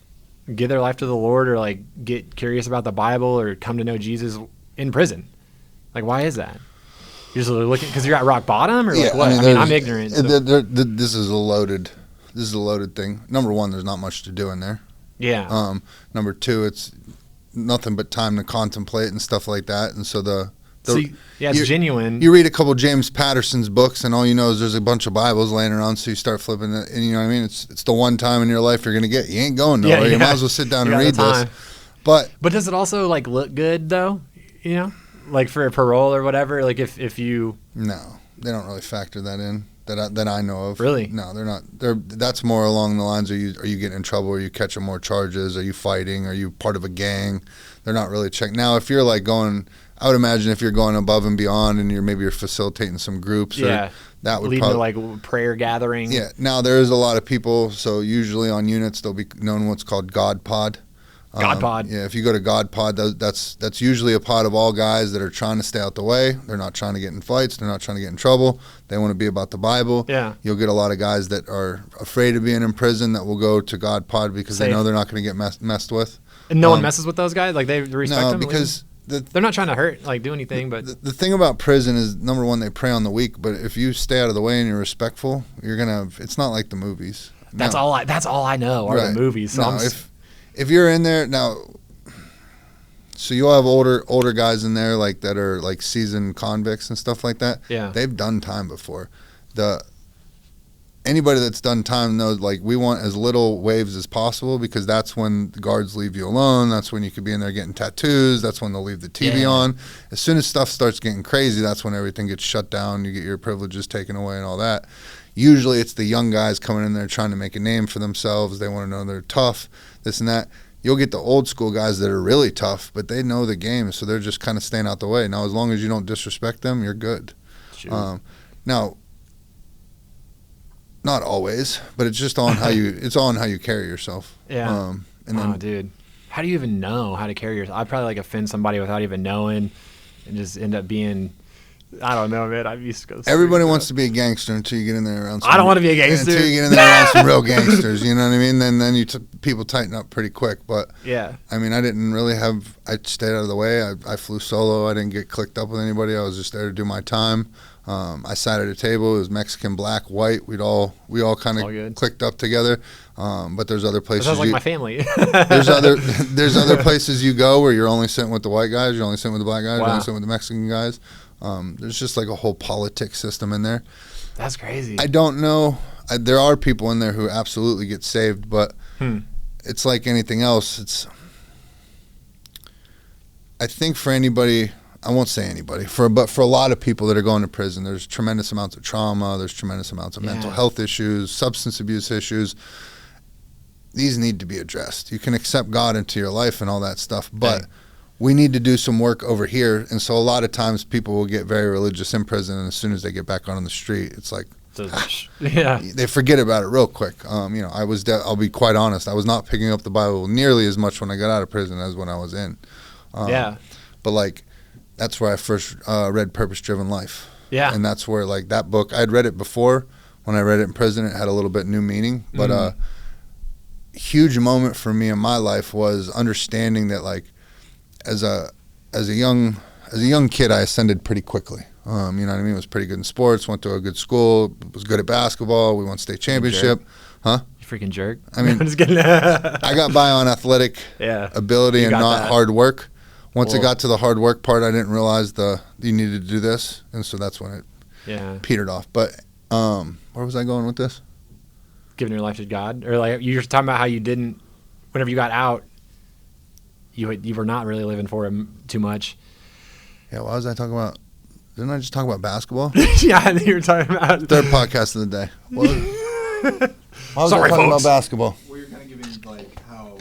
give their life to the Lord or like get curious about the Bible or come to know Jesus in prison. Like, why is that? You're just looking because you're at rock bottom, or like what? I mean, I'm ignorant. So. This is a loaded thing. Number one, there's not much to do in there. Yeah. Number two, it's nothing but time to contemplate and stuff like that. And so it's genuine. You read a couple James Patterson's books, and all you know is there's a bunch of Bibles laying around. So you start flipping it, and you know what I mean. It's the one time in your life you're gonna get. You ain't going nowhere. You might as well sit down and read this. But does it also like look good though? You know. like for a parole or whatever? Like if you No, they don't really factor that in that I know of. Really? No, they're not. That's more along the lines of are you getting in trouble? Are you catching more charges? Are you fighting? Are you part of a gang? They're not really checking. Now, if you're like going, I would imagine if you're going above and beyond and you're facilitating some groups. yeah, Or that would leading probably, to like prayer gathering. yeah. Now there is a lot of people. So usually on units they'll be known what's called God Pod. God Pod. Yeah, if you go to God Pod, that's usually a pod of all guys that are trying to stay out the way. They're not trying to get in fights. They're not trying to get in trouble. They want to be about the Bible. Yeah. You'll get a lot of guys that are afraid of being in prison that will go to God Pod because they know they're not going to get messed with. And no one messes with those guys? Like they respect them? No, because they're not trying to hurt, like do anything, but the thing about prison is, number one, they prey on the weak, but if you stay out of the way and you're respectful, it's not like the movies. That's all I know are the movies. So no, if you're in there now, so you'll have older guys in there like that are like seasoned convicts and stuff like that. Yeah. They've done time before. Anybody that's done time knows, like, we want as little waves as possible because that's when the guards leave you alone. That's when you could be in there getting tattoos. That's when they'll leave the TV on. As soon as stuff starts getting crazy, that's when everything gets shut down. You get your privileges taken away and all that. Usually it's the young guys coming in there trying to make a name for themselves. They want to know they're tough, this and that. You'll get the old school guys that are really tough, but they know the game, so they're just kind of staying out the way. Now, as long as you don't disrespect them, you're good. Now, not always, but it's just on how you carry yourself. Yeah. And then, dude, how do you even know how to carry yourself? I'd probably like offend somebody without even knowing, and just end up being, I don't know, man. Everybody wants to be a gangster until you get in there around. I don't want to be a gangster until you get in there around some real gangsters. You know what I mean? Then people tighten up pretty quick. But yeah, I mean, I didn't really have. I stayed out of the way. I flew solo. I didn't get clicked up with anybody. I was just there to do my time. I sat at a table. It was Mexican, black, white. We all kind of clicked up together. But there's other places. That sounds like my family. there's other places you go where you're only sitting with the white guys. You're only sitting with the black guys. You're only sitting with the Mexican guys. There's just like a whole politics system in there. That's crazy. I don't know. There are people in there who absolutely get saved, but it's like anything else. I think for anybody, I won't say anybody, but for a lot of people that are going to prison, there's tremendous amounts of trauma. There's tremendous amounts of mental health issues, substance abuse issues. These need to be addressed. You can accept God into your life and all that stuff, but we need to do some work over here. And so a lot of times people will get very religious in prison, and as soon as they get back on the street, it's like, they forget about it real quick. I'll be quite honest, I was not picking up the Bible nearly as much when I got out of prison as when I was in. But like, that's where I first read Purpose Driven Life. Yeah. And that's where, like, that book, I'd read it before. When I read it in prison, it had a little bit new meaning. But a huge moment for me in my life was understanding that, like, as a young kid, I ascended pretty quickly. You know what I mean? Was pretty good in sports. Went to a good school. Was good at basketball. We won state championship. Huh? You freaking jerk. I mean, I'm just kidding. I got by on athletic ability and not hard work. Once it got to the hard work part, I didn't realize you needed to do this, and so that's when it petered off. But where was I going with this? Giving your life to God, or like you were talking about how you didn't, whenever you got out, you were not really living for Him too much. Yeah, what was I talking about? Didn't I just talk about basketball? Yeah, I think you were talking about third podcast of the day. Why was I talking about basketball? Well, you're kind of giving like how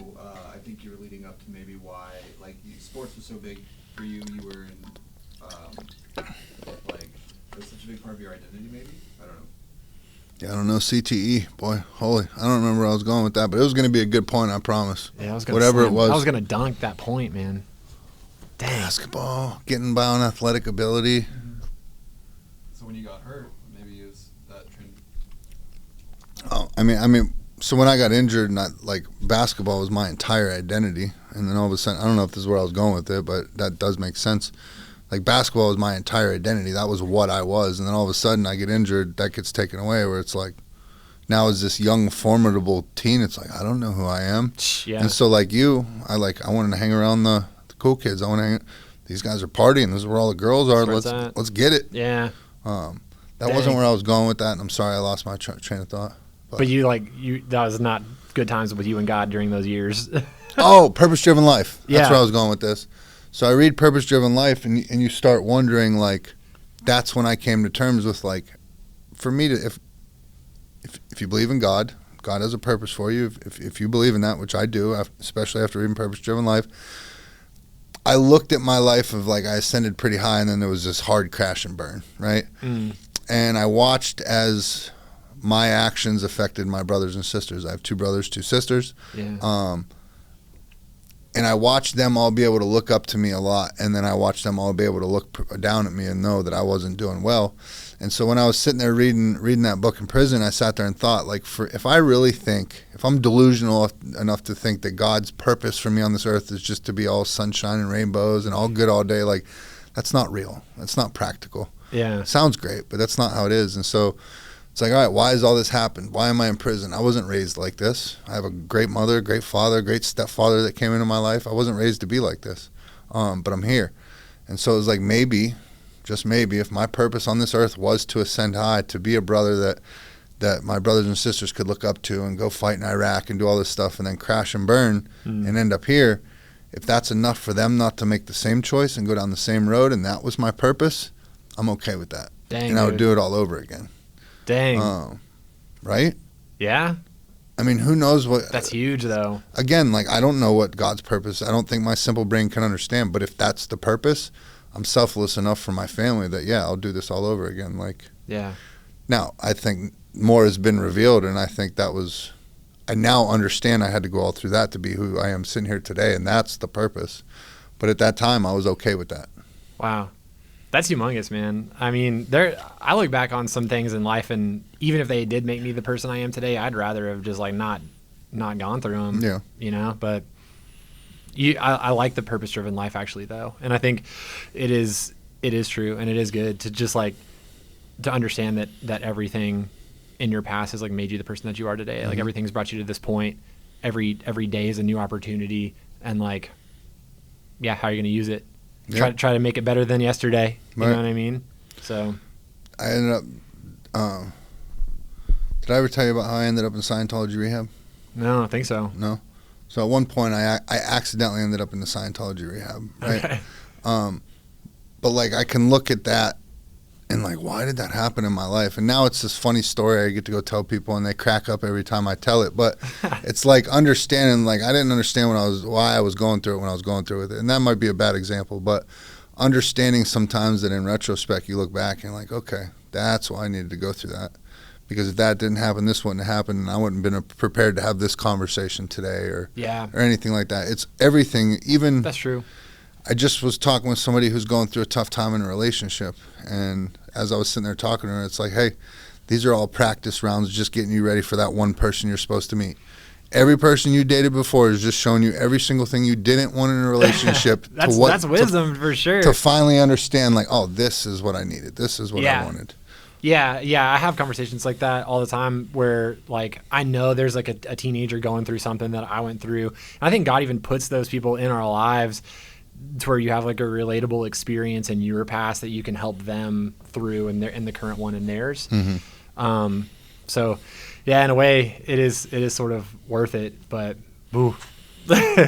I think you were leading up to maybe why like sports was so big for you. You were in like it was such a big part of your identity. Maybe I don't know. Yeah, I don't know. CTE, boy, holy! I don't remember where I was going with that, but it was going to be a good point. I promise. Yeah, I was gonna whatever it was. I was going to dunk that point, man. Dang. Basketball, getting by on athletic ability. Mm-hmm. So when you got hurt, maybe it was that trend. Oh, I mean, so when I got injured, basketball was my entire identity, and then all of a sudden, I don't know if this is where I was going with it, but that does make sense. Like, basketball was my entire identity. That was what I was, and then all of a sudden, I get injured, that gets taken away, where it's like, now as this young, formidable teen, it's like, I don't know who I am. Yeah. And so, like you, I wanted to hang around the cool kids. I want to hang. These guys are partying. This is where all the girls are. Let's get it. Yeah. That wasn't where I was going with that, and I'm sorry I lost my train of thought. But that was not good times with you and God during those years. Oh, purpose-driven life. That's where I was going with this. So I read Purpose Driven Life, and you start wondering, like, that's when I came to terms with, like, for me to, if you believe in God, God has a purpose for you. If you believe in that, which I do, especially after reading Purpose Driven Life, I looked at my life of, like, I ascended pretty high, and then there was this hard crash and burn, right? And I watched as my actions affected my brothers and sisters. I have 2 brothers, 2 sisters. Yeah. And I watched them all be able to look up to me a lot, and then I watched them all be able to look down at me and know that I wasn't doing well. And so when I was sitting there reading that book in prison, I sat there and thought, like, if I'm delusional enough to think that God's purpose for me on this earth is just to be all sunshine and rainbows and all good all day, like, that's not real. That's not practical. Yeah. It sounds great, but that's not how it is. And so it's like, all right, why has all this happened? Why am I in prison? I wasn't raised like this. I have a great mother, great father, great stepfather that came into my life. I wasn't raised to be like this, but I'm here. And so it was like, maybe, just maybe, if my purpose on this earth was to ascend high, to be a brother that my brothers and sisters could look up to and go fight in Iraq and do all this stuff and then crash and burn and end up here, if that's enough for them not to make the same choice and go down the same road, and that was my purpose, I'm okay with that. Dang, and I would dude. do it all over again. Dang. Right? Yeah. I mean, who knows what... That's huge, though. Again, like, I don't know what God's purpose... I don't think my simple brain can understand, but if that's the purpose, I'm selfless enough for my family that, yeah, I'll do this all over again. Like, Yeah. now, I think more has been revealed, and I think that was... I now understand I had to go all through that to be who I am sitting here today, and that's the purpose. But at that time, I was okay with that. Wow. That's humongous, man. I mean, I look back on some things in life, and even if they did make me the person I am today, I'd rather have just, like, not gone through them. Yeah. You know, but I like the purpose-driven life, actually, though, and I think it is true, and it is good to just, like, to understand that everything in your past has, like, made you the person that you are today. Like, everything's brought you to this point. Every day is a new opportunity, and, like, yeah, how are you going to use it? Yeah. Try to make it better than yesterday. You Right. know what I mean? So I ended up... did I ever tell you about how I ended up in Scientology rehab? no, I don't think so. No? So at one point, I accidentally ended up in the Scientology rehab, right? Okay. But, like, I can look at that and, like, why did that happen in my life? And now it's this funny story I get to go tell people, and they crack up every time I tell it. But it's like understanding, like, I didn't understand why I was going through it when I was going through it. And that might be a bad example, but understanding sometimes that in retrospect you look back and you're like, okay, that's why I needed to go through that. Because if that didn't happen, this wouldn't have happened, and I wouldn't have been prepared to have this conversation today or anything like that. It's everything. Even That's true. I just was talking with somebody who's going through a tough time in a relationship, and as I was sitting there talking to her, it's like, hey, these are all practice rounds just getting you ready for that one person you're supposed to meet. Every person you dated before is just showing you every single thing you didn't want in a relationship. That's wisdom for sure. To finally understand, like, oh, this is what I needed. This is what I wanted. Yeah, I have conversations like that all the time where, like, I know there's, like, a teenager going through something that I went through. And I think God even puts those people in our lives to where you have, like, a relatable experience in your past that you can help them through in the current one in theirs. So, yeah, in a way, it is sort of worth it, but boo,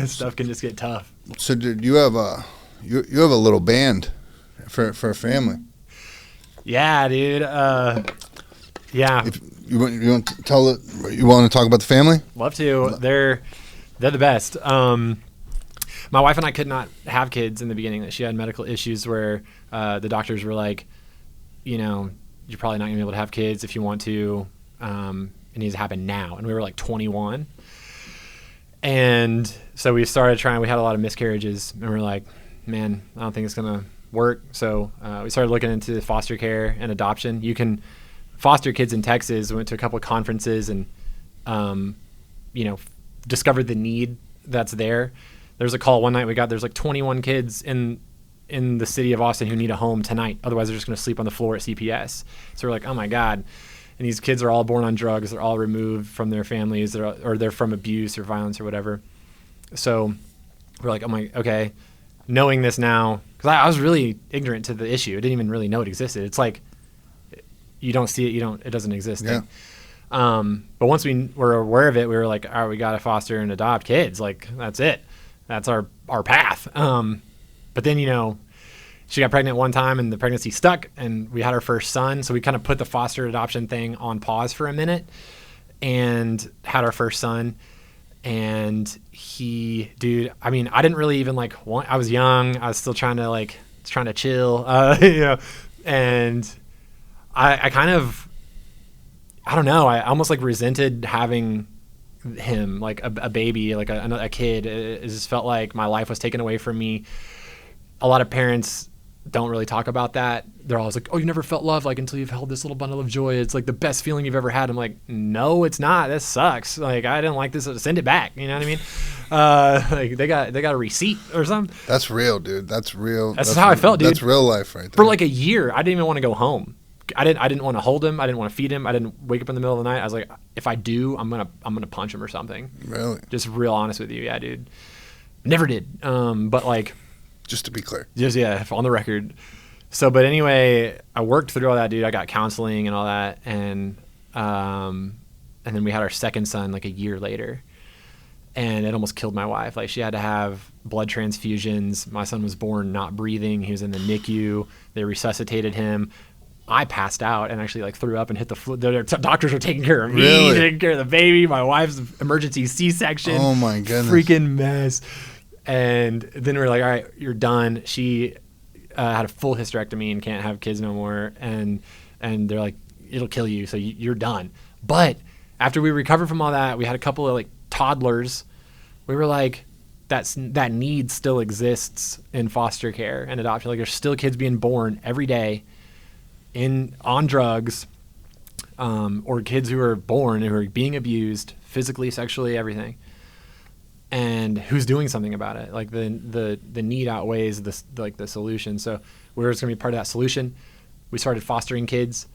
stuff can just get tough. So, did you have a little band for a family? Yeah, dude. Yeah. If you want to tell it, you want to talk about the family? Love to. They're the best. My wife and I could not have kids in the beginning. She had medical issues where the doctors were like, you know, you're probably not gonna be able to have kids if you want to. It needs to happen now. And we were like 21. And so we started trying. We had a lot of miscarriages, and we were like, man, I don't think it's gonna work. So we started looking into foster care and adoption. You can foster kids in Texas. We went to a couple of conferences and discovered the need that's there. There's a call one night we got, there's like 21 kids in the city of Austin who need a home tonight. Otherwise they're just going to sleep on the floor at CPS. So we're like, oh my God. And these kids are all born on drugs. They're all removed from their families, or they're from abuse or violence or whatever. So we're like, okay. Knowing this now, because I was really ignorant to the issue. I didn't even really know it existed. It's like, you don't see it, it doesn't exist. Yeah. But once we were aware of it, we were like, all right, we got to foster and adopt kids. Like, that's it. That's our path. but then, she got pregnant one time and the pregnancy stuck and we had our first son. So we kind of put the foster adoption thing on pause for a minute and had our first son. And I didn't really even I was young. I was still trying to chill, and I kind of, I don't know. I almost resented having him, a baby, a kid. It just felt like my life was taken away from me. A lot of parents don't really talk about that. They're always like, oh, you never felt love until you've held this little bundle of joy. It's the best feeling you've ever had. I'm like, no, it's not. This sucks. I didn't like this. Send it back. You know what I mean? They got a receipt or something. That's real, dude. That's real. That's how I felt, dude. That's real life right there. For a year, I didn't even want to go home. I didn't want to hold him. I didn't want to feed him. I didn't wake up in the middle of the night. I was like, if I do, I'm gonna punch him or something. Really? Just real honest with you, yeah, dude. Never did. But just to be clear. Just on the record. So, but anyway, I worked through all that, dude. I got counseling and all that, and then we had our second son a year later, and it almost killed my wife. She had to have blood transfusions. My son was born not breathing. He was in the NICU. They resuscitated him. I passed out and actually threw up and hit the floor. The doctors were taking care of me, really? Taking care of the baby. My wife's emergency C-section. Oh my goodness! Freaking mess. And then we were like, all right, you're done. She had a full hysterectomy and can't have kids no more. And they're like, it'll kill you, so you're done. But after we recovered from all that, we had a couple of toddlers. We were like, that need still exists in foster care and adoption. There's still kids being born every day on drugs, or kids who are born who are being abused physically, sexually, everything. And who's doing something about it? The need outweighs the solution. So we were just gonna be part of that solution. We started fostering kids.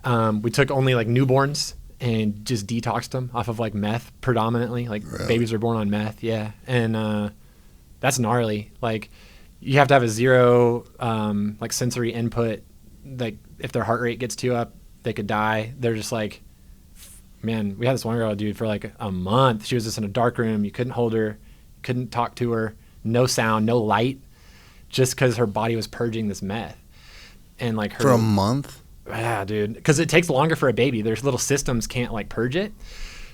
We took only newborns and just detoxed them off of meth predominantly. Really? Babies are born on meth, yeah. And that's gnarly. You have to have a zero sensory input. If their heart rate gets too up, they could die. They're just man, we had this one girl, dude, for a month. She was just in a dark room. You couldn't hold her, couldn't talk to her, no sound, no light, just because her body was purging this meth. And for a month? Yeah, dude. Because it takes longer for a baby. There's little systems can't purge it.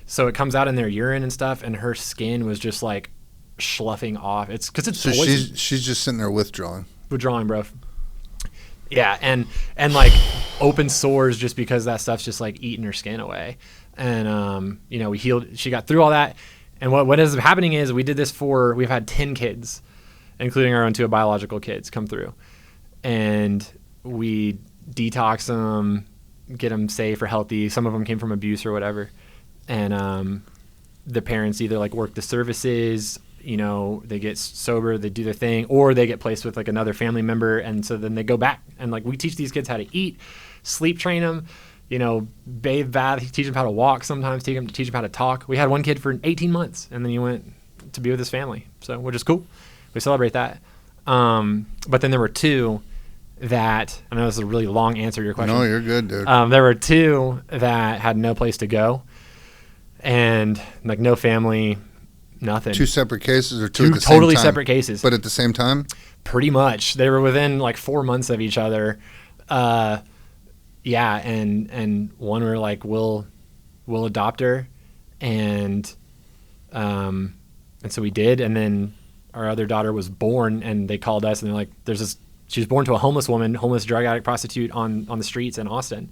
So it comes out in their urine and stuff, and her skin was just sloughing off. It's because it's so poison. she's just sitting there withdrawing, bro. Yeah, and open sores just because that stuff's just eating her skin away. And we healed. She got through all that. And what ends up happening is we've had 10 kids, including our own 2 biological kids, come through, and we detox them, get them safe or healthy. Some of them came from abuse or whatever, and the parents either work the services. They get sober, they do their thing, or they get placed with another family member, and so then they go back. And we teach these kids how to eat, sleep train them, bathe, bath, teach them how to walk sometimes, teach them how to talk. We had one kid for 18 months, and then he went to be with his family, which is cool. We celebrate that. But then there were 2 that, I know this is a really long answer to your question. No, you're good, dude. There were 2 that had no place to go, and no family, nothing. 2 separate cases or 2 at the same totally time? separate cases. But at the same time? Pretty much. They were within 4 months of each other. Yeah, and one were we'll adopt her, and so we did. And then our other daughter was born, and they called us, and they're like, she was born to a homeless woman, homeless drug addict, prostitute on the streets in Austin.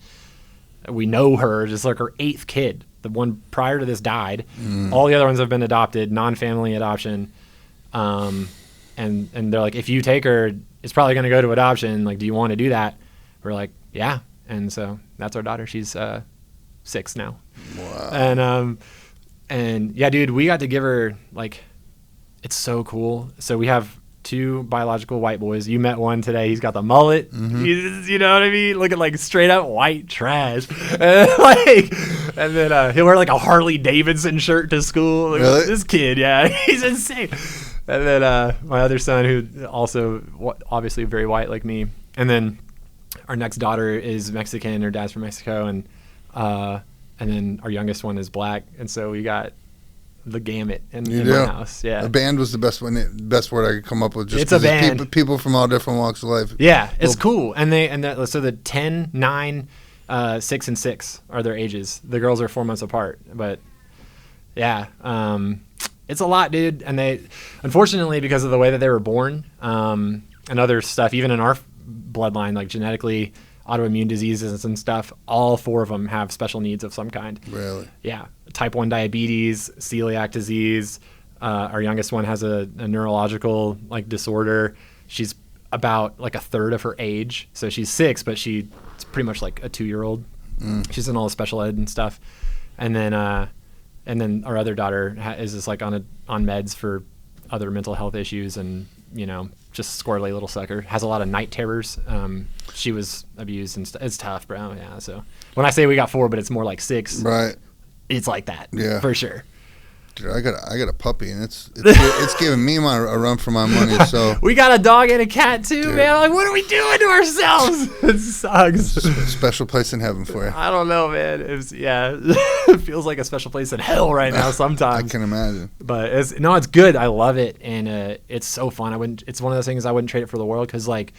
We know her, just her 8th kid. The one prior to this died. All the other ones have been adopted, non-family adoption. And they're like, if you take her, it's probably going to go to adoption. Do you want to do that? We're like, yeah. And so that's our daughter. She's 6 now. Wow. And yeah, dude, we got to give her it's so cool. So we have 2 biological white boys. You met one today. He's got the mullet. Mm-hmm. You know what I mean? Looking straight up white trash. And then he'll wear a Harley Davidson shirt to school. Really? This kid, yeah, he's insane. And then my other son, who also obviously very white like me. And then our next daughter is Mexican. Her dad's from Mexico, and then our youngest one is black. And so we got the gamut in You my do? house. Yeah. A band was the best best word I could come up with. Just It's a 'cause band. People from all different walks of life. Yeah, it's cool. And so the 10, 9, 6, and 6 are their ages. The girls are 4 months apart. But yeah, it's a lot, dude. And they, unfortunately, because of the way that they were born, and other stuff, even in our bloodline, like genetically, autoimmune diseases and stuff, all 4 of them have special needs of some kind. Really? Yeah. Type 1 diabetes, celiac disease. Our youngest one has a neurological like disorder. She's about like a third of her age. So she's 6, but she's pretty much like a 2-year-old. She's in all the special ed and stuff. And then our other daughter is just like on meds for other mental health issues, and, you know, just squirrely little sucker. Has a lot of night terrors. She was abused and it's tough, bro. Yeah. So when I say we got 4, but it's more like 6, Right. it's like that. Yeah. For sure. Dude, I got a puppy, and it's giving me a run for my money. So We got a dog and a cat too, Dude. man. Like, what are we doing to ourselves? It sucks. special place in heaven for you. I don't know, man. It feels like a special place in hell right now I sometimes. can imagine. But it's good. I love it, and it's so fun. It's one of those things I wouldn't trade it for the world, because like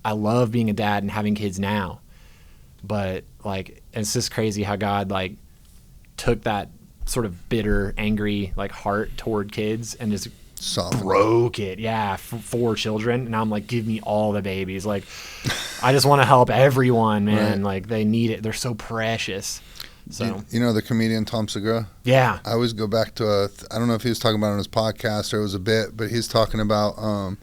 I love being a dad and having kids now. But like it's just crazy how God like took that sort of bitter, angry like heart toward kids and just Soft. broke it. Yeah, for children. And now I'm like, give me all the babies. Like, I just want to help everyone, man. Right. Like, they need it. They're so precious. So You know the comedian Tom Segura? yeah, I always go back to I don't know if he was talking about it on his podcast or it was a bit, but he's talking about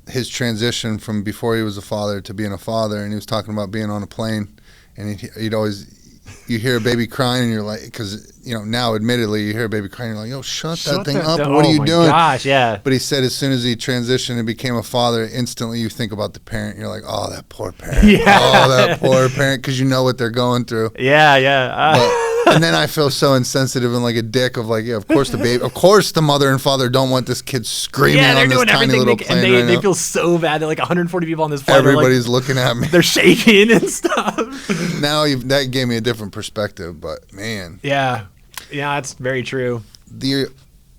his transition from before he was a father to being a father, and he was talking about being on a plane, and he'd always, you hear a baby crying and you're like, because, you know, now admittedly you hear a baby crying, you're like, yo, shut that thing up. What are you doing? Gosh, yeah. But he said as soon as he transitioned and became a father, instantly you think about the parent. You're like, oh, that poor parent. Yeah. Oh, that poor parent, because you know what they're going through. Yeah. And then I feel so insensitive and like a dick of like, yeah, of course the mother and father don't want this kid screaming Yeah, they're on this doing tiny everything little and plane they right feel so bad. They're like 140 people on this flight. Everybody's looking at me. They're shaking and stuff. Now that gave me a different perspective, but man. Yeah, that's very true.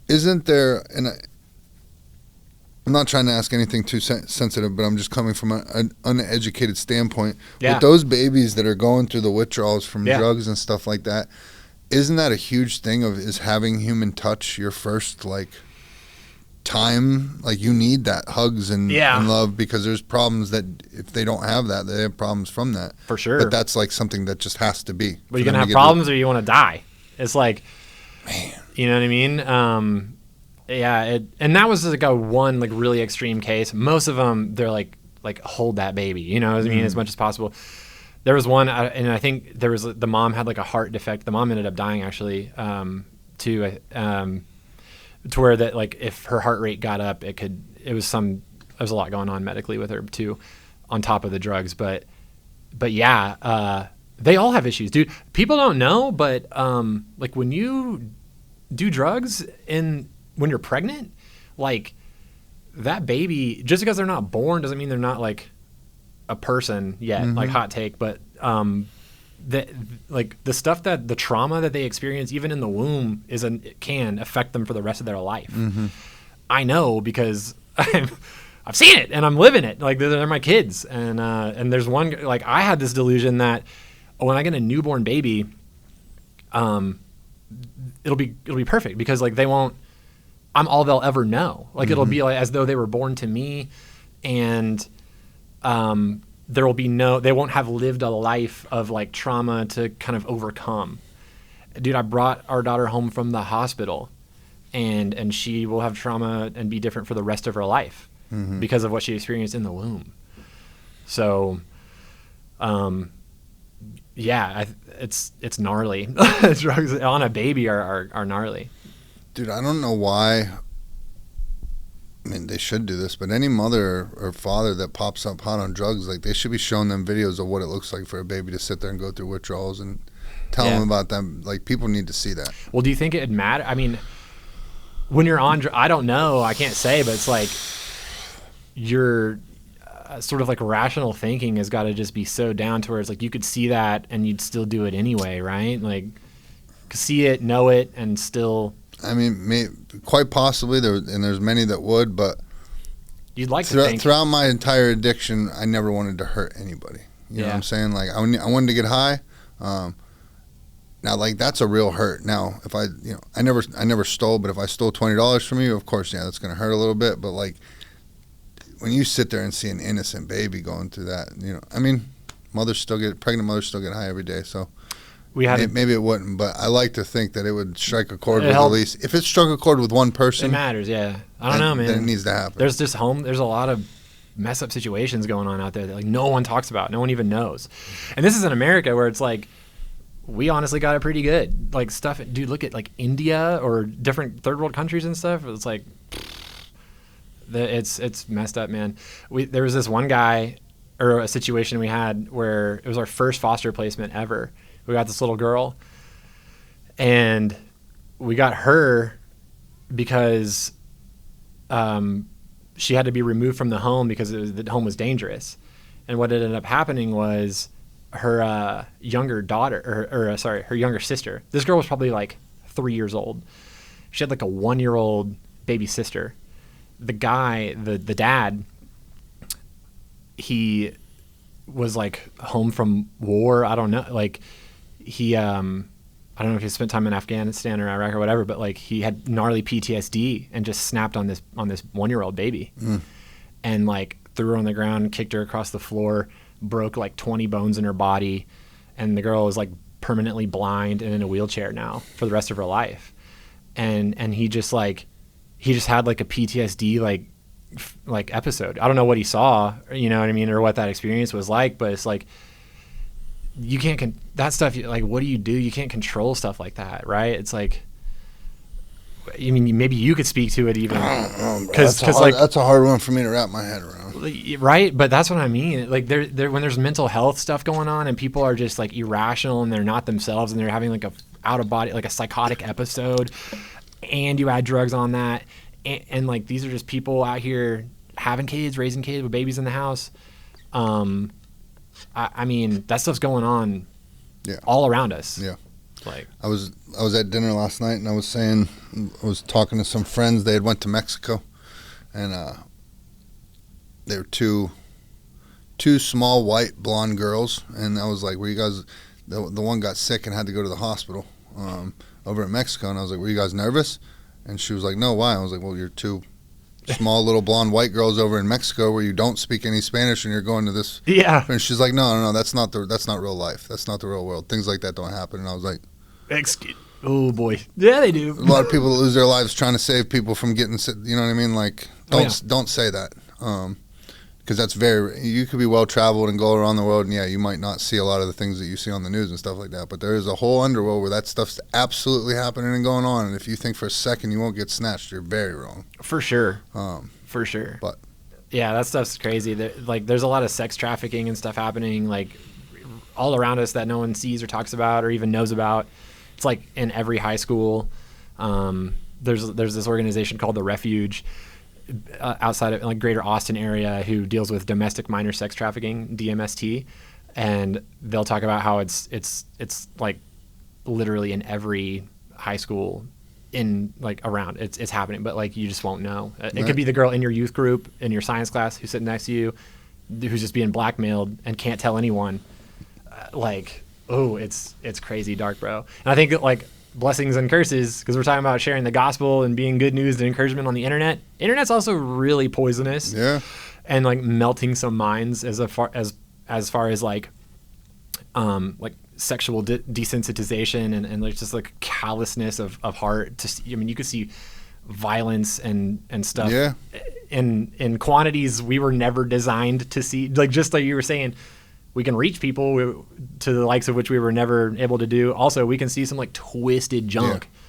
Isn't there, and I'm not trying to ask anything too sensitive, but I'm just coming from an uneducated standpoint. Yeah. With those babies that are going through the withdrawals from Yeah. drugs and stuff like that, isn't that a huge thing is having human touch your first like time? Like you need that hugs and love, because there's problems that if they don't have that, they have problems from that. For sure. But that's like something that just has to be. But you're going to have problems or you want to die. It's like, man, you know what I mean? And that was like one like really extreme case. Most of them, they're like hold that baby, you know what I mean, as much as possible. There was one, and I think the mom had like a heart defect. The mom ended up dying actually, to where that like if her heart rate got up, there was a lot going on medically with her too, on top of the drugs. But yeah, they all have issues, dude. People don't know, but like when you do drugs when you're pregnant, like that baby, just because they're not born doesn't mean they're not like a person yet. Like hot take, but like the stuff the trauma that they experience even in the womb it can affect them for the rest of their life. I know because I've seen it and I'm living it. Like they're my kids, and there's one, like I had this delusion that when I get a newborn baby, it'll be perfect, because like I'm all they'll ever know. Like it'll be like as though they were born to me, and there will be they won't have lived a life of like trauma to kind of overcome. Dude, I brought our daughter home from the hospital, and she will have trauma and be different for the rest of her life because of what she experienced in the womb. So, it's gnarly. Drugs on a baby are gnarly. Dude, I don't know why. I mean, they should do this, but any mother or father that pops up hot on drugs, like they should be showing them videos of what it looks like for a baby to sit there and go through withdrawals and tell them about them. Like people need to see that. Well, do you think it'd matter? I mean, when you're on, I don't know, I can't say, but it's like your sort of like rational thinking has got to just be so down to where it's like you could see that and you'd still do it anyway, right? Like see it, know it, and still. I mean, quite possibly there's many that would, but you'd like to think. Throughout my entire addiction, I never wanted to hurt anybody. You know what I'm saying? Like I wanted to get high. Now, like that's a real hurt. Now, if I never stole, but if I stole $20 from you, of course, that's gonna hurt a little bit. But like when you sit there and see an innocent baby going through that, I mean, pregnant mothers still get high every day. So maybe it wouldn't, but I like to think that it would strike a chord with at least. If it struck a chord with one person, it matters. Yeah, I don't know, man. Then it needs to happen. There's a lot of mess up situations going on out there that like no one talks about, no one even knows. And this is in America where it's like we honestly got it pretty good. Like stuff, dude. Look at like India or different third world countries and stuff. It's like it's messed up, man. There was this one guy or a situation we had where it was our first foster placement ever. We got this little girl, and we got her because she had to be removed from the home because the home was dangerous. And what ended up happening was her younger daughter, her younger sister. This girl was probably like 3 years old. She had like a 1-year-old baby sister. The guy, the dad, he was like home from war. I don't know, like. He, I don't know if he spent time in Afghanistan or Iraq or whatever, but like he had gnarly PTSD and just snapped on this 1-year-old baby, and like threw her on the ground, kicked her across the floor, broke like 20 bones in her body, and the girl is like permanently blind and in a wheelchair now for the rest of her life, and he just had like a PTSD like episode. I don't know what he saw, you know what I mean, or what that experience was like, but it's like. You can't that stuff. Like, what do? You can't control stuff like that, right? It's like, I mean, maybe you could speak to it even, because that's a hard one for me to wrap my head around, right? But that's what I mean. Like, when there's mental health stuff going on and people are just like irrational and they're not themselves and they're having like a out of body, like a psychotic episode, and you add drugs on that, and like these are just people out here having kids, raising kids with babies in the house. I mean, that stuff's going on all around us. Yeah. Like I was at dinner last night and I was talking to some friends. They had went to Mexico, and they were two small white blonde girls, and I was like, "Were you guys?" The one got sick and had to go to the hospital over in Mexico, and I was like, "Were you guys nervous?" And she was like, "No, why?" I was like, "Well, you're two small little blonde white girls over in Mexico where you don't speak any Spanish and you're going to this." Yeah. And she's like, no, that's not real life. That's not the real world. Things like that don't happen. And I was like, oh boy. Yeah, they do. A lot of people that lose their lives trying to save people from getting sick. You know what I mean? Like, don't say that. Because that's you could be well traveled and go around the world, and you might not see a lot of the things that you see on the news and stuff like that. But there is a whole underworld where that stuff's absolutely happening and going on. And if you think for a second you won't get snatched, you're very wrong. For sure. For sure. But yeah, that stuff's crazy. There's a lot of sex trafficking and stuff happening like all around us that no one sees or talks about or even knows about. It's like in every high school. There's this organization called The Refuge. Outside of like greater Austin area who deals with domestic minor sex trafficking, DMST, and they'll talk about how it's like literally in every high school in like around it's happening, but like you just won't know. It could be the girl in your youth group in your science class who's sitting next to you who's just being blackmailed and can't tell anyone. It's crazy dark, bro. And I think that like blessings and curses, because we're talking about sharing the gospel and being good news and encouragement on the internet. Internet's also really poisonous. Yeah. And like melting some minds as far as like sexual desensitization and like just like callousness of heart. You could see violence and stuff. Yeah. In quantities we were never designed to see. Like just like you were saying, we can reach people to the likes of which we were never able to do. Also, we can see some like twisted junk. Yeah.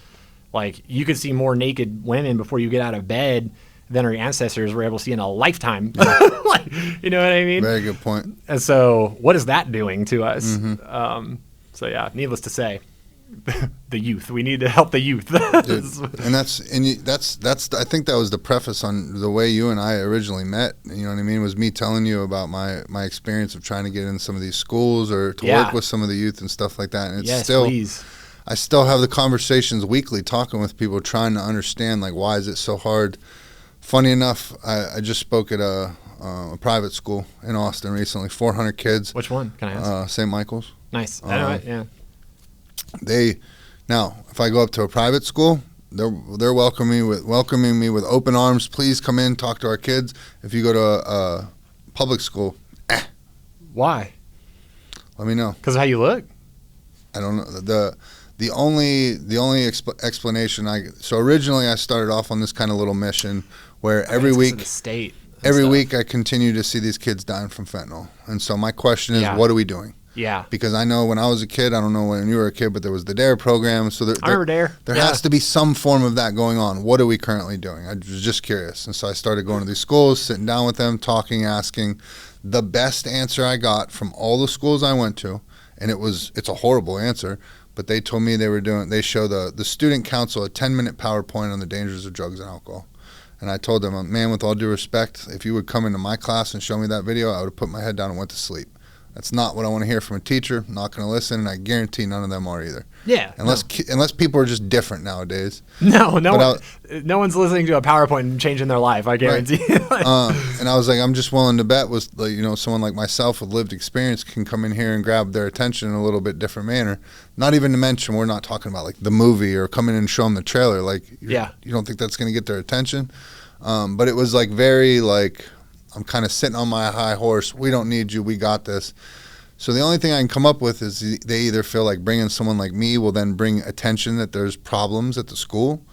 Like you could see more naked women before you get out of bed than our ancestors were able to see in a lifetime. Like, you know what I mean? Very good point. And so what is that doing to us? Mm-hmm. So yeah, needless to say, the youth. We need to help the youth. Dude, and that's I think that was the preface on the way you and I originally met. You know what I mean? Was me telling you about my experience of trying to get in some of these schools or to work with some of the youth and stuff like that. And it's please. I still have the conversations weekly, talking with people, trying to understand, like, why is it so hard? Funny enough, I just spoke at a private school in Austin recently, 400 kids. Which one? Can I ask? St. Michael's. Nice. I know it, yeah. Now, if I go up to a private school, they're welcoming me with open arms. Please come in, talk to our kids. If you go to a public school, Why? let me know. Because of how you look? I don't know. The only explanation so originally I started off on this kind of little mission where every week the state every week I continue to see these kids dying from fentanyl. And so my question is, what are we doing? Yeah. Because I know when I was a kid, I don't know when you were a kid, but there was the DARE program. So I remember DARE. There has to be some form of that going on. What are we currently doing? I was just curious. And so I started going to these schools, sitting down with them, talking, asking. The best answer I got from all the schools I went to, and it's a horrible answer, but they told me they show the student council a 10-minute PowerPoint on the dangers of drugs and alcohol. And I told them, man, with all due respect, if you would come into my class and show me that video, I would have put my head down and went to sleep. That's not what I want to hear from a teacher. I'm not going to listen, and I guarantee none of them are either. Yeah. Unless people are just different nowadays. No one's listening to a PowerPoint and changing their life, I guarantee. Right. And I was like, I'm just willing to bet with someone like myself with lived experience can come in here and grab their attention in a little bit different manner. Not even to mention, we're not talking about like the movie or come in and show them the trailer. Like, you don't think that's going to get their attention? But it was like very like, I'm kind of sitting on my high horse. We don't need you. We got this. So the only thing I can come up with is they either feel like bringing someone like me will then bring attention that there's problems at the school,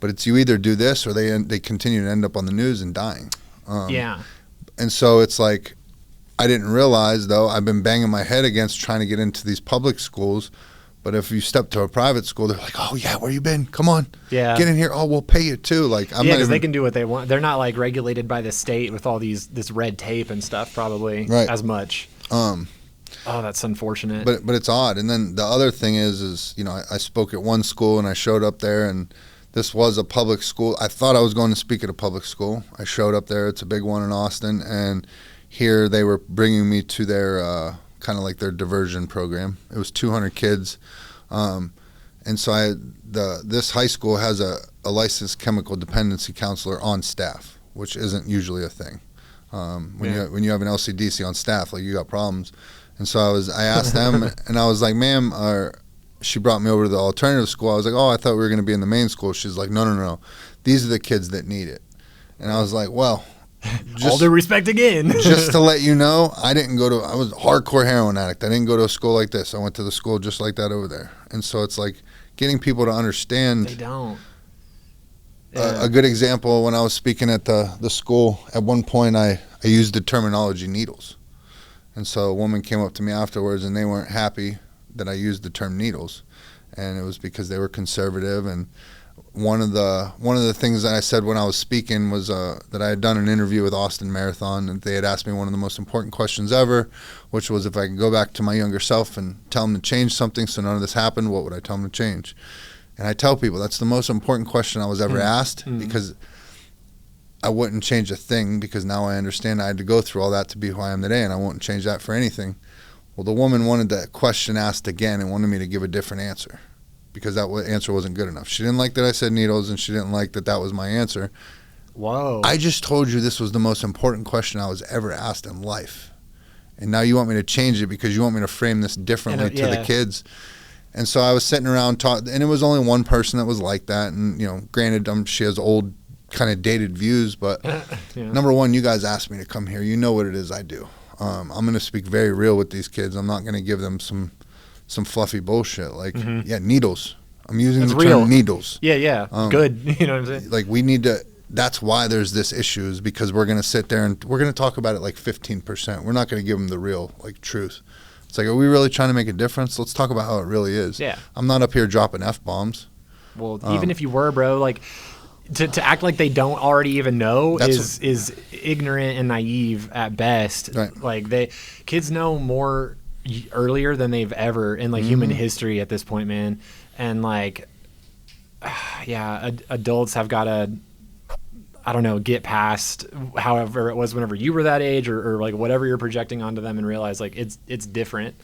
but it's you either do this or they continue to end up on the news and dying. And so it's like, I didn't realize, though, I've been banging my head against trying to get into these public schools. But if you step to a private school, they're like, "Oh yeah, where you been? Come on, get in here. Oh, we'll pay you too." Like, because they can do what they want. They're not like regulated by the state with all this red tape and stuff, probably as much. Oh, that's unfortunate. But it's odd. And then the other thing is I spoke at one school and I showed up there, and this was a public school. I thought I was going to speak at a public school. I showed up there. It's a big one in Austin, and here they were bringing me to their kind of like their diversion program. It was 200 kids. And so this high school has a licensed chemical dependency counselor on staff, which isn't usually a thing. When you have an LCDC on staff, like, you got problems. And so I asked them, and I was like, "Ma'am," she brought me over to the alternative school. I was like, "Oh, I thought we were going to be in the main school." She's like, No. These are the kids that need it. And I was like, well, all due respect again. Just to let you know, I was a hardcore heroin addict. I didn't go to a school like this. I went to the school just like that over there. And so it's like getting people to understand. They don't. A good example, when I was speaking at the school, at one point I used the terminology needles. And so a woman came up to me afterwards, and they weren't happy that I used the term needles. And it was because they were conservative. And one of the things that I said when I was speaking was that I had done an interview with Austin Marathon, and they had asked me one of the most important questions ever, which was if I could go back to my younger self and tell them to change something so none of this happened, what would I tell them to change? And I tell people that's the most important question I was ever asked, because I wouldn't change a thing, because now I understand I had to go through all that to be who I am today, and I wouldn't change that for anything. Well, the woman wanted that question asked again and wanted me to give a different answer, because that answer wasn't good enough. She didn't like that I said needles, and she didn't like that was my answer. Whoa. I just told you this was the most important question I was ever asked in life. And now you want me to change it because you want me to frame this differently to the kids. And so I was sitting around talking, and it was only one person that was like that. And, granted, she has old, kind of dated views, but number one, you guys asked me to come here. You know what it is I do. I'm going to speak very real with these kids. I'm not going to give them some fluffy bullshit like needles. I'm using the term needles. Good. You know what I'm saying? Like, we need to. That's why there's this issue, is because we're going to sit there and we're going to talk about it like 15%. We're not going to give them the real truth. It's like, are we really trying to make a difference? Let's talk about how it really is. Yeah. I'm not up here dropping F-bombs. Well, even if you were, bro, like, to act like they don't already even know is ignorant and naive at best. Right. Like, kids know more earlier than they've ever in human history at this point, man. And adults have got to, I don't know, get past however it was whenever you were that age, or whatever you're projecting onto them, and realize it's different.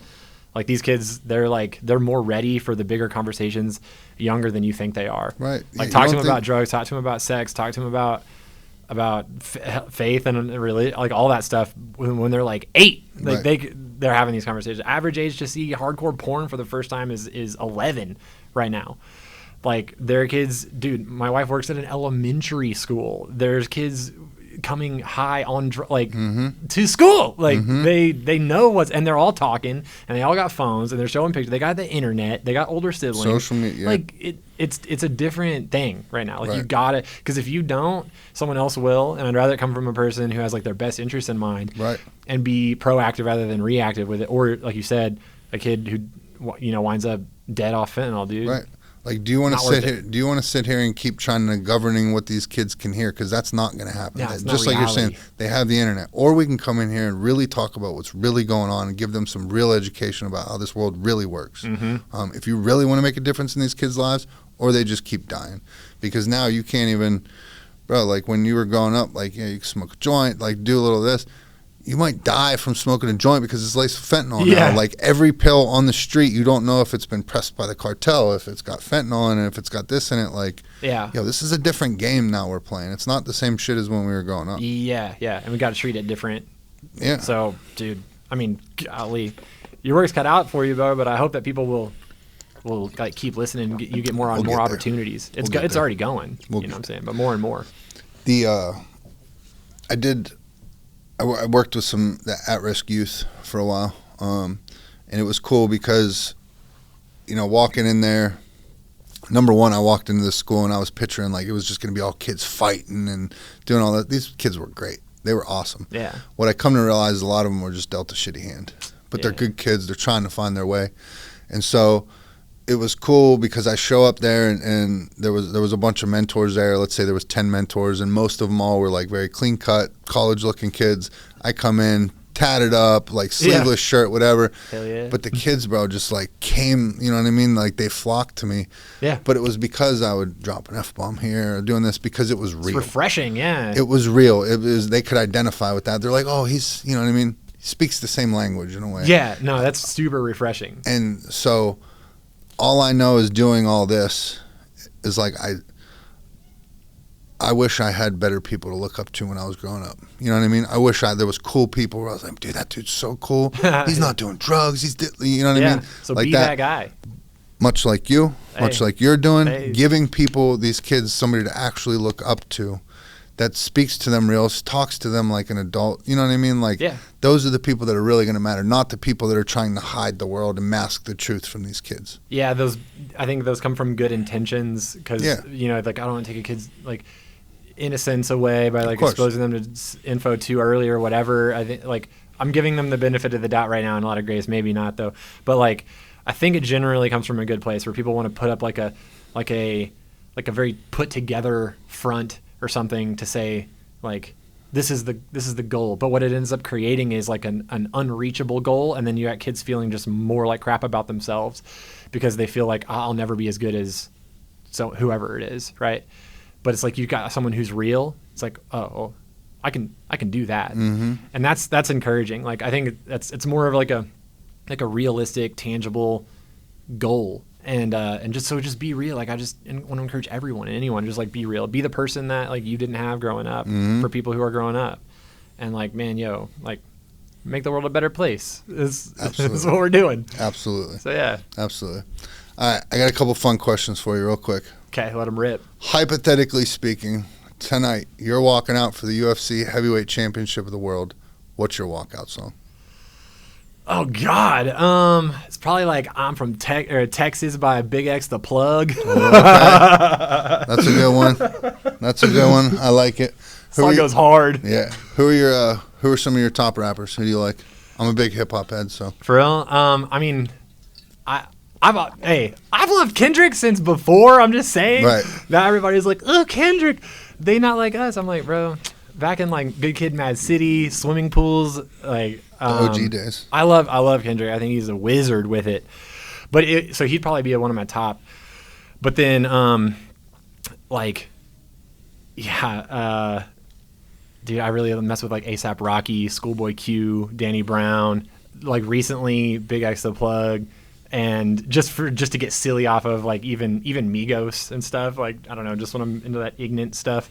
Like these kids, they're more ready for the bigger conversations younger than you think they are. Right. Like talk to them about drugs, talk to them about sex, talk to them about faith and really like all that stuff when they're like 8. Like they're having these conversations. Average age to see hardcore porn for the first time is 11 right now. Like there are kids, dude, my wife works at an elementary school. There's kids coming high on to school. Like they know and they're all talking and they all got phones and they're showing pictures. They got the internet. They got older siblings. Social media. Like it's a different thing right now. Like you gotta, because if you don't, someone else will. And I'd rather it come from a person who has like their best interest in mind, and be proactive rather than reactive with it. Or like you said, a kid who winds up dead off fentanyl, dude. Right. Like, do you want to sit here? Do you want to sit here and keep trying to governing what these kids can hear? Because that's not going to happen. Yeah, just like you're saying, they have the internet, or we can come in here and really talk about what's really going on and give them some real education about how this world really works. If you really want to make a difference in these kids' lives, or they just keep dying, because now you can't even, bro. Like when you were growing up, like you can smoke a joint, like do a little of this. You might die from smoking a joint because it's laced with fentanyl now. Like every pill on the street, you don't know if it's been pressed by the cartel, if it's got fentanyl in it, if it's got this in it. Like, this is a different game now we're playing. It's not the same shit as when we were growing up. Yeah, and we got to treat it different. Yeah. So, dude, I mean, golly, your work's cut out for you, bro. But I hope that people will like keep listening. And you get more opportunities. It's already going. You know what I'm saying? But more and more. I worked with some at-risk youth for a while, and it was cool because, walking in there, number one, I walked into this school and I was picturing like it was just going to be all kids fighting and doing all that. These kids were great. They were awesome. Yeah. What I come to realize is a lot of them were just dealt a shitty hand, but they're good kids. They're trying to find their way. And so it was cool because I show up there and there was a bunch of mentors there. Let's say there was 10 mentors, and most of them all were like very clean cut, college looking kids. I come in tatted up, like sleeveless shirt, whatever. Hell yeah. But the kids, bro, just like came, you know what I mean? Like they flocked to me. Yeah. But it was because I would drop an F-bomb here or doing this because it was real. It's refreshing, yeah. It was real. They could identify with that. They're like, oh, he's, you know what I mean? He speaks the same language in a way. Yeah, no, that's super refreshing. And so all I know is doing all this is like I wish I had better people to look up to when I was growing up. You know what I mean? I wish there was cool people where I was like, dude, that dude's so cool. He's not doing drugs. You know what I mean? So like be that guy. Much like you, much like you're doing, giving people, these kids, somebody to actually look up to that speaks to them real, talks to them like an adult. You know what I mean? Like, those are the people that are really going to matter, not the people that are trying to hide the world and mask the truth from these kids. Yeah, I think those come from good intentions because, like I don't want to take a kid's, like, innocence away by like exposing them to info too early or whatever. I think like I'm giving them the benefit of the doubt right now in a lot of grace, maybe not though. But like I think it generally comes from a good place where people want to put up like a very put together front or something to say like this is the goal. But what it ends up creating is like an unreachable goal, and then you got kids feeling just more like crap about themselves because they feel like I'll never be as good as whoever it is, right? But it's like you got someone who's real. It's like, oh, I can do that, and that's encouraging. Like I think it's more of like a realistic, tangible goal, and just be real. Like I just want to encourage everyone and anyone, just like be real, be the person that like you didn't have growing up for people who are growing up, and like man, like make the world a better place. Is what we're doing. Absolutely. So yeah. Absolutely. All right, I got a couple fun questions for you real quick. Okay, let them rip. Hypothetically speaking, tonight you're walking out for the UFC Heavyweight Championship of the World. What's your walkout song? Oh God, it's probably like "I'm from Texas" by Big X the Plug. Okay. That's a good one. I like it. Song goes hard. Yeah. Who are some of your top rappers? Who do you like? I'm a big hip hop head, so. For real, I mean, I've loved Kendrick since before. I'm just saying. Right. Now everybody's like, oh, Kendrick. They not like us. I'm like, bro, back in like Good Kid, Mad City, swimming pools, like the OG days. I love Kendrick. I think he's a wizard with it. But so he'd probably be one of my top. But then, dude, I really mess with like A$AP Rocky, Schoolboy Q, Danny Brown. like recently Big X the Plug, and just to get silly off of like even Migos and stuff. Like I don't know, just when I'm into that ignorant stuff.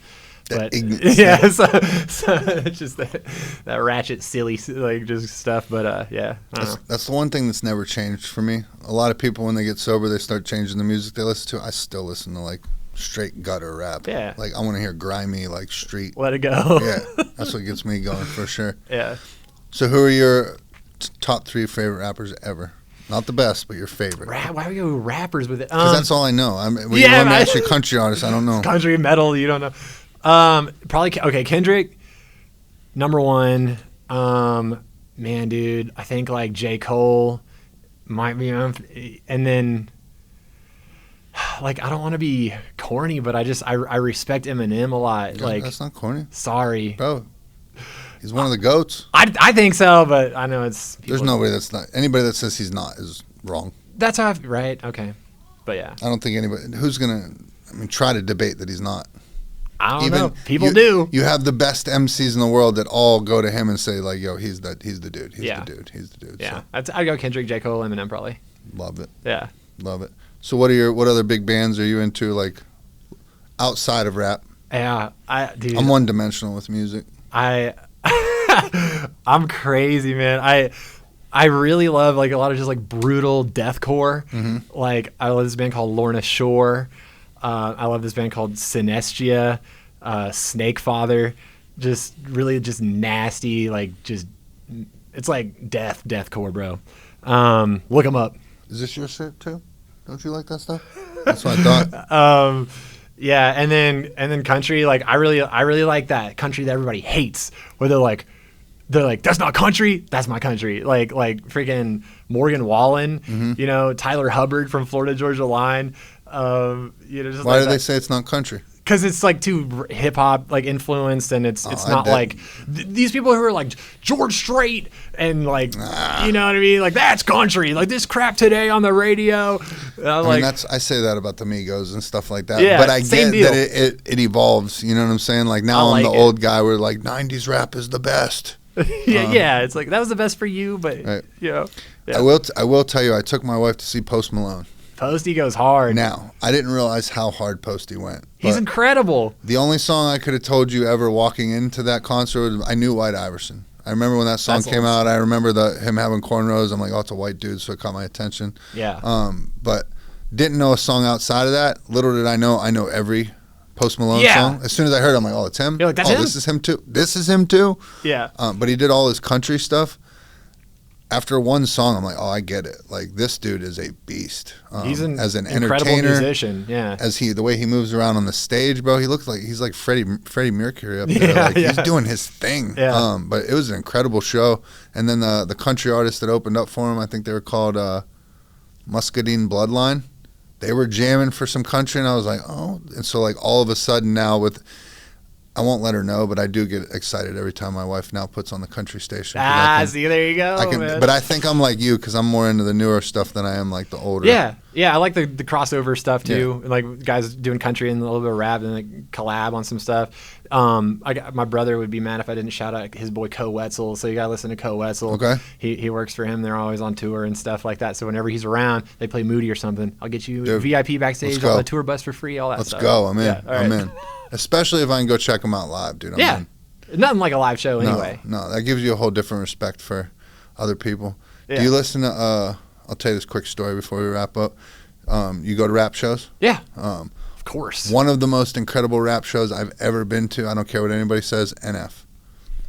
But yeah, so it's just that ratchet, silly, like just stuff. But yeah, I don't know. That's the one thing that's never changed for me. A lot of people when they get sober, they start changing the music they listen to. I still listen to like straight gutter rap. Yeah, like I want to hear grimy like street. Let it go. Yeah, that's what gets me going for sure. Yeah. So who are your top 3 favorite rappers ever? Not the best, but your favorite. Why do we go rappers with it? Because that's all I know. I mean, when yeah, you want me to ask you country artists, I don't know. Country, metal, you don't know. Probably okay. Kendrick, number 1. Man, dude, I think like J. Cole might be, and then like I don't want to be corny, but I respect Eminem a lot. Yeah, like that's not corny. Sorry, bro. He's one of the goats. I think so, but I know it's. There's nobody that's not. Anybody that says he's not is wrong. That's how right. Okay, but yeah. I don't think anybody who's gonna. I mean, try to debate that he's not. I don't know. People do. You have the best MCs in the world that all go to him and say like, "Yo, he's the dude. He's the dude. He's the dude." Yeah, so. I'd go Kendrick, J. Cole, Eminem probably. Love it. Yeah, love it. So what other big bands are you into like outside of rap? Yeah, dude, I'm one dimensional with music. I'm crazy, man. I really love like a lot of just like brutal deathcore. Mm-hmm. Like I love this band called Lorna Shore. I love this band called Synestia, Snake Father. Just really just nasty, like just it's like deathcore, bro. Look them up. Is this your shit too? Don't you like that stuff? That's what I thought. Yeah, and then country, like I really like that country that everybody hates, where they're like that's not country, that's my country. Like freaking Morgan Wallen, mm-hmm. you know, Tyler Hubbard from Florida Georgia Line. You know, just why like do they say it's not country? Because it's like too hip hop like influenced, and it's not like these people who are like George Strait and like you know what I mean, like that's country, like this crap today on the radio. I mean, I say that about the Migos and stuff like that. Yeah, but I get deal. that it evolves. You know what I'm saying? Like now I'm the old guy where like '90s rap is the best. yeah, it's like that was the best for you, but right. you know. Yeah. I will tell you, I took my wife to see Post Malone. Posty goes hard. Now, I didn't realize how hard Posty went. He's incredible. The only song I could have told you ever walking into that concert was I knew White Iverson. I remember when that song came out. I remember him having cornrows. I'm like, oh, it's a white dude, so it caught my attention. Yeah. But didn't know a song outside of that. Little did I know every Post Malone song. As soon as I heard it, I'm like, oh, it's him? You're like, that's him? This is him too? This is him too? Yeah. But he did all his country stuff. After one song, I'm like, oh, I get it. Like, this dude is a beast. He's as an incredible entertainer, musician. Yeah. The way he moves around on the stage, bro, he looks like he's like Freddie Mercury up there. Yeah, like he's doing his thing. Yeah. But it was an incredible show. And then the country artists that opened up for him, I think they were called Muscadine Bloodline. They were jamming for some country, and I was like, oh. And so like all of a sudden now I won't let her know, but I do get excited every time my wife now puts on the country station. See, there you go. Man. But I think I'm like you because I'm more into the newer stuff than I am like the older. Yeah, I like the crossover stuff too. Yeah. Like guys doing country and a little bit of rap and like collab on some stuff. My brother would be mad if I didn't shout out his boy Co Wetzel. So you gotta listen to Co Wetzel. Okay. He works for him. They're always on tour and stuff like that. So whenever he's around, they play Moody or something. I'll get you VIP backstage on the tour bus for free. All that stuff. Let's go. I'm in. Yeah, I'm in. Especially if I can go check them out live, dude. I'm in. Nothing like a live show anyway. No, that gives you a whole different respect for other people. Yeah. Do you listen to? I'll tell you this quick story before we wrap up. You go to rap shows? Yeah. Of course. One of the most incredible rap shows I've ever been to. I don't care what anybody says. NF.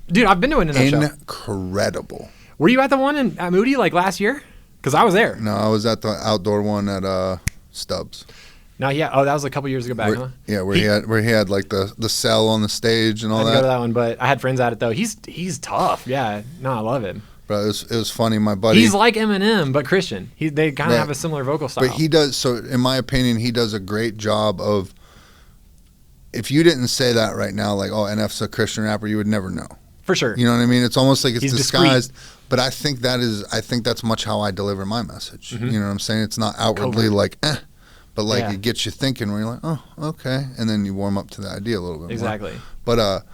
Dude, I've been to an NF show. Incredible. Were you at the one at Moody like last year? Because I was there. No, I was at the outdoor one at Stubbs. No, yeah. Oh, that was a couple years ago back, huh? Yeah, where he had like the cell on the stage and all that. I didn't go to that one, but I had friends at it though. He's tough. Yeah. No, I love him. Bro, it was funny. My buddy. He's like Eminem, but Christian. They kind of have a similar vocal style. But he does. So, in my opinion, he does a great job of. If you didn't say that right now, like, oh, NF's a Christian rapper, you would never know. For sure. You know what I mean? It's almost like it's He's disguised. discreet. But I think that's much how I deliver my message. Mm-hmm. You know what I'm saying? It's not outwardly like, but like Yeah. it gets you thinking where you're like, oh, okay. And then you warm up to the idea a little bit Exactly. more. But,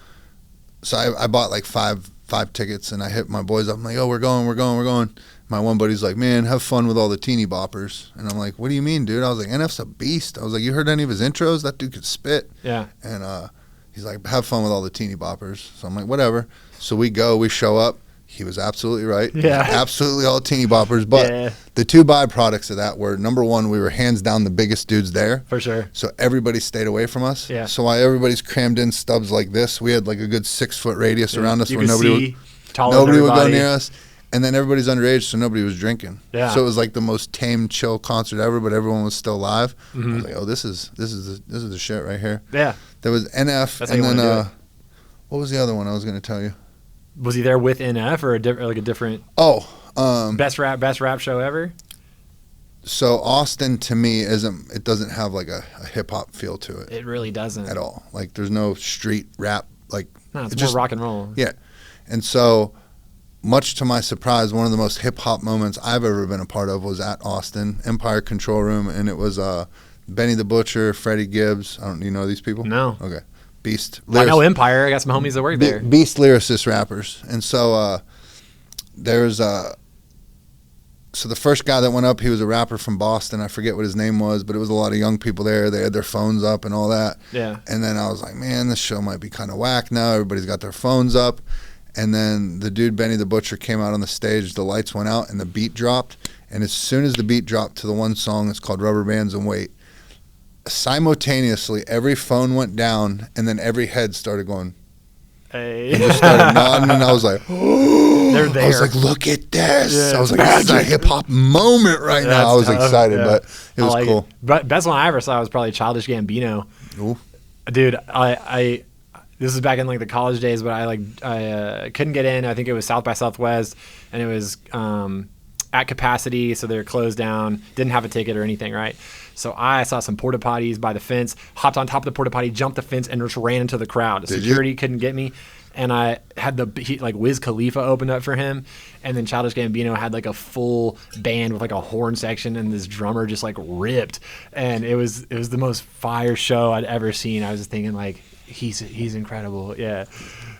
so I bought like five 5 tickets, and I hit my boys up. I'm like, oh, we're going. My one buddy's like, man, have fun with all the teeny boppers. And I'm like, what do you mean, dude? I was like, NF's a beast. I was like, you heard any of his intros? That dude could spit. Yeah. And he's like, have fun with all the teeny boppers. So I'm like, whatever. So we show up. He was absolutely right. Yeah. Absolutely all teeny boppers. But the 2 byproducts of that were, number one, we were hands down the biggest dudes there. For sure. So everybody stayed away from us. Yeah. So while everybody's crammed in stubs like this, we had like a good 6-foot radius around us where nobody would go near us. And then everybody's underage, so nobody was drinking. Yeah. So it was like the most tame, chill concert ever, but everyone was still live. I was like, oh, this is the shit right here. Yeah. There was NF, That's and then what was the other one I was going to tell you? Was he there with NF or a different? Best rap show ever. So Austin to me it doesn't have like a hip hop feel to it. It really doesn't at all. Like there's no street rap like. No, it's more rock and roll. Yeah, and so much to my surprise, one of the most hip hop moments I've ever been a part of was at Austin Empire Control Room, and it was Benny the Butcher, Freddie Gibbs. Do you know these people? No. Okay. Beast. I know Empire. I got some homies that work there. Beast lyricist rappers. And so there's so the first guy that went up, he was a rapper from Boston. I forget what his name was, but it was a lot of young people there. They had their phones up and all that. Yeah. And then I was like, man, this show might be kind of whack now. Everybody's got their phones up. And then the dude, Benny the Butcher, came out on the stage. The lights went out and the beat dropped. And as soon as the beat dropped to the one song, it's called Rubber Bands and Weight, simultaneously every phone went down and then every head started going, hey, and just started nodding, and I was like, oh, they're there. I was like, look at this. Yeah, I was like, this is a hip hop moment right now. I was excited, but it was cool. But best one I ever saw was probably Childish Gambino. Ooh. Dude, I this is back in like the college days, but I couldn't get in. I think it was South by Southwest, and it was at capacity, so they're closed down. Didn't have a ticket or anything, right? So I saw some porta potties by the fence, hopped on top of the porta potty, jumped the fence, and just ran into the crowd. The security couldn't get me, and I had Wiz Khalifa opened up for him, and then Childish Gambino had like a full band with like a horn section, and this drummer just like ripped, and it was the most fire show I'd ever seen. I was just thinking like, he's incredible. Yeah,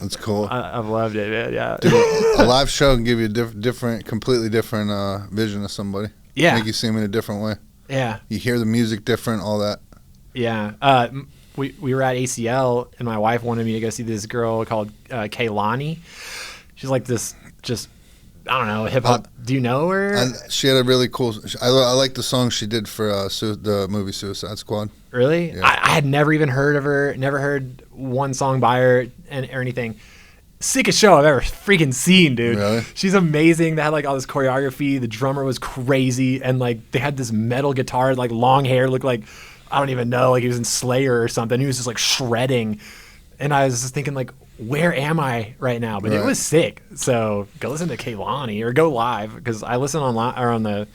that's cool. I've loved it, man. Yeah, dude, a live show can give you a completely different vision of somebody. Yeah, make you see them in a different way. Yeah, you hear the music different, all that. Yeah, we were at ACL, and my wife wanted me to go see this girl called Kaylani. She's like this, just I don't know, hip hop. Do you know her? She had a really cool. I like the song she did for the movie Suicide Squad. Really? Yeah. I had never even heard of her. Never heard one song by her or anything. Sickest show I've ever freaking seen, dude. Really? She's amazing. They had like all this choreography. The drummer was crazy, and like they had this metal guitar, like long hair, looked like I don't even know, like he was in Slayer or something. He was just like shredding, and I was just thinking like, where am I right now? But it was sick. So go listen to Kaylani or go live, because I listen online or on the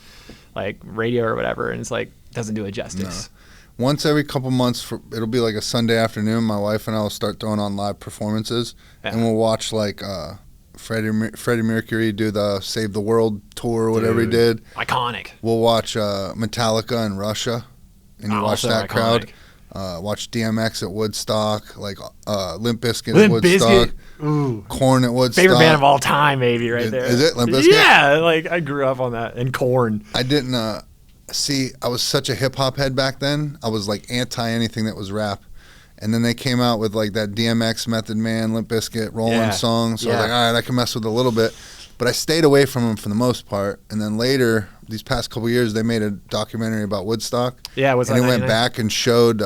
like radio or whatever, and it's like doesn't do it justice. No. Once every couple months, it'll be like a Sunday afternoon, my wife and I will start throwing on live performances, and we'll watch like Freddie Mercury do the Save the World tour or whatever he did. Iconic. We'll watch Metallica in Russia, and you watch that crowd. Watch DMX at Woodstock, like Limp Bizkit at Woodstock. Ooh. Korn at Woodstock. Favorite band of all time, maybe, right there. Is it Limp Bizkit? Yeah, like I grew up on that. And Korn. I didn't... See, I was such a hip-hop head back then. I was like anti-anything that was rap. And then they came out with like that DMX, Method Man, Limp Bizkit, Rolling song. So I was like, all right, I can mess with it a little bit. But I stayed away from them for the most part. And then later, these past couple of years, they made a documentary about Woodstock. Yeah, was and it went back and showed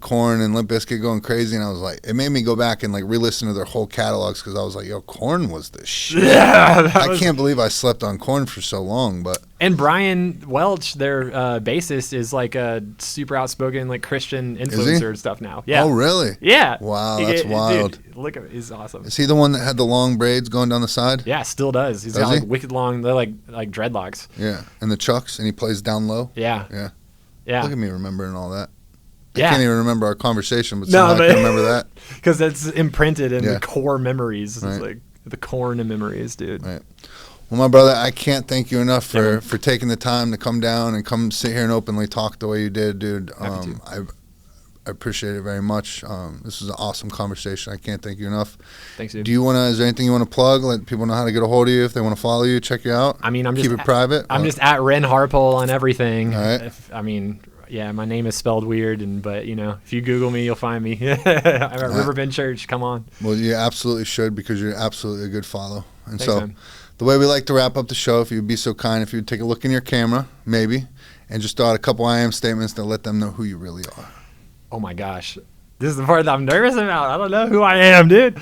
Korn and Limp Bizkit going crazy, and I was like, it made me go back and like re-listen to their whole catalogs, because I was like, yo, Korn was the shit. Yeah, I can't believe I slept on Korn for so long. But and Brian Welch, their bassist, is like a super outspoken like Christian influencer and stuff now. Yeah. Oh really? Yeah. Wow, that's wild. Dude, look at he's awesome. Is he the one that had the long braids going down the side? Yeah, still does. He's got like wicked long, they're like dreadlocks. Yeah, and the chucks, and he plays down low. Yeah. Yeah. Yeah. Look at me remembering all that. Yeah. I can't even remember our conversation, but I can remember that. Because that's imprinted in the core memories. It's like the Korn memories, dude. Right. Well, my brother, I can't thank you enough for taking the time to come down and come sit here and openly talk the way you did, dude. I appreciate it very much. This was an awesome conversation. I can't thank you enough. Thanks, dude. Is there anything you want to plug? Let people know how to get a hold of you if they want to follow you, check you out. I mean, keep it private. I'm just at Reyn Harpole on everything. All right. Yeah, my name is spelled weird, but if you Google me, you'll find me. I'm at Riverbend Church. Come on. Well, you absolutely should, because you're absolutely a good follow. And Thanks, so man. the way we like to wrap up the show, if you'd be so kind, if you'd take a look in your camera, maybe, and just throw out a couple I am statements to let them know who you really are. Oh my gosh. This is the part that I'm nervous about. I don't know who I am, dude.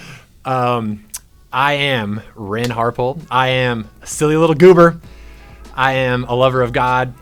I am Reyn Harpole. I am a silly little goober. I am a lover of God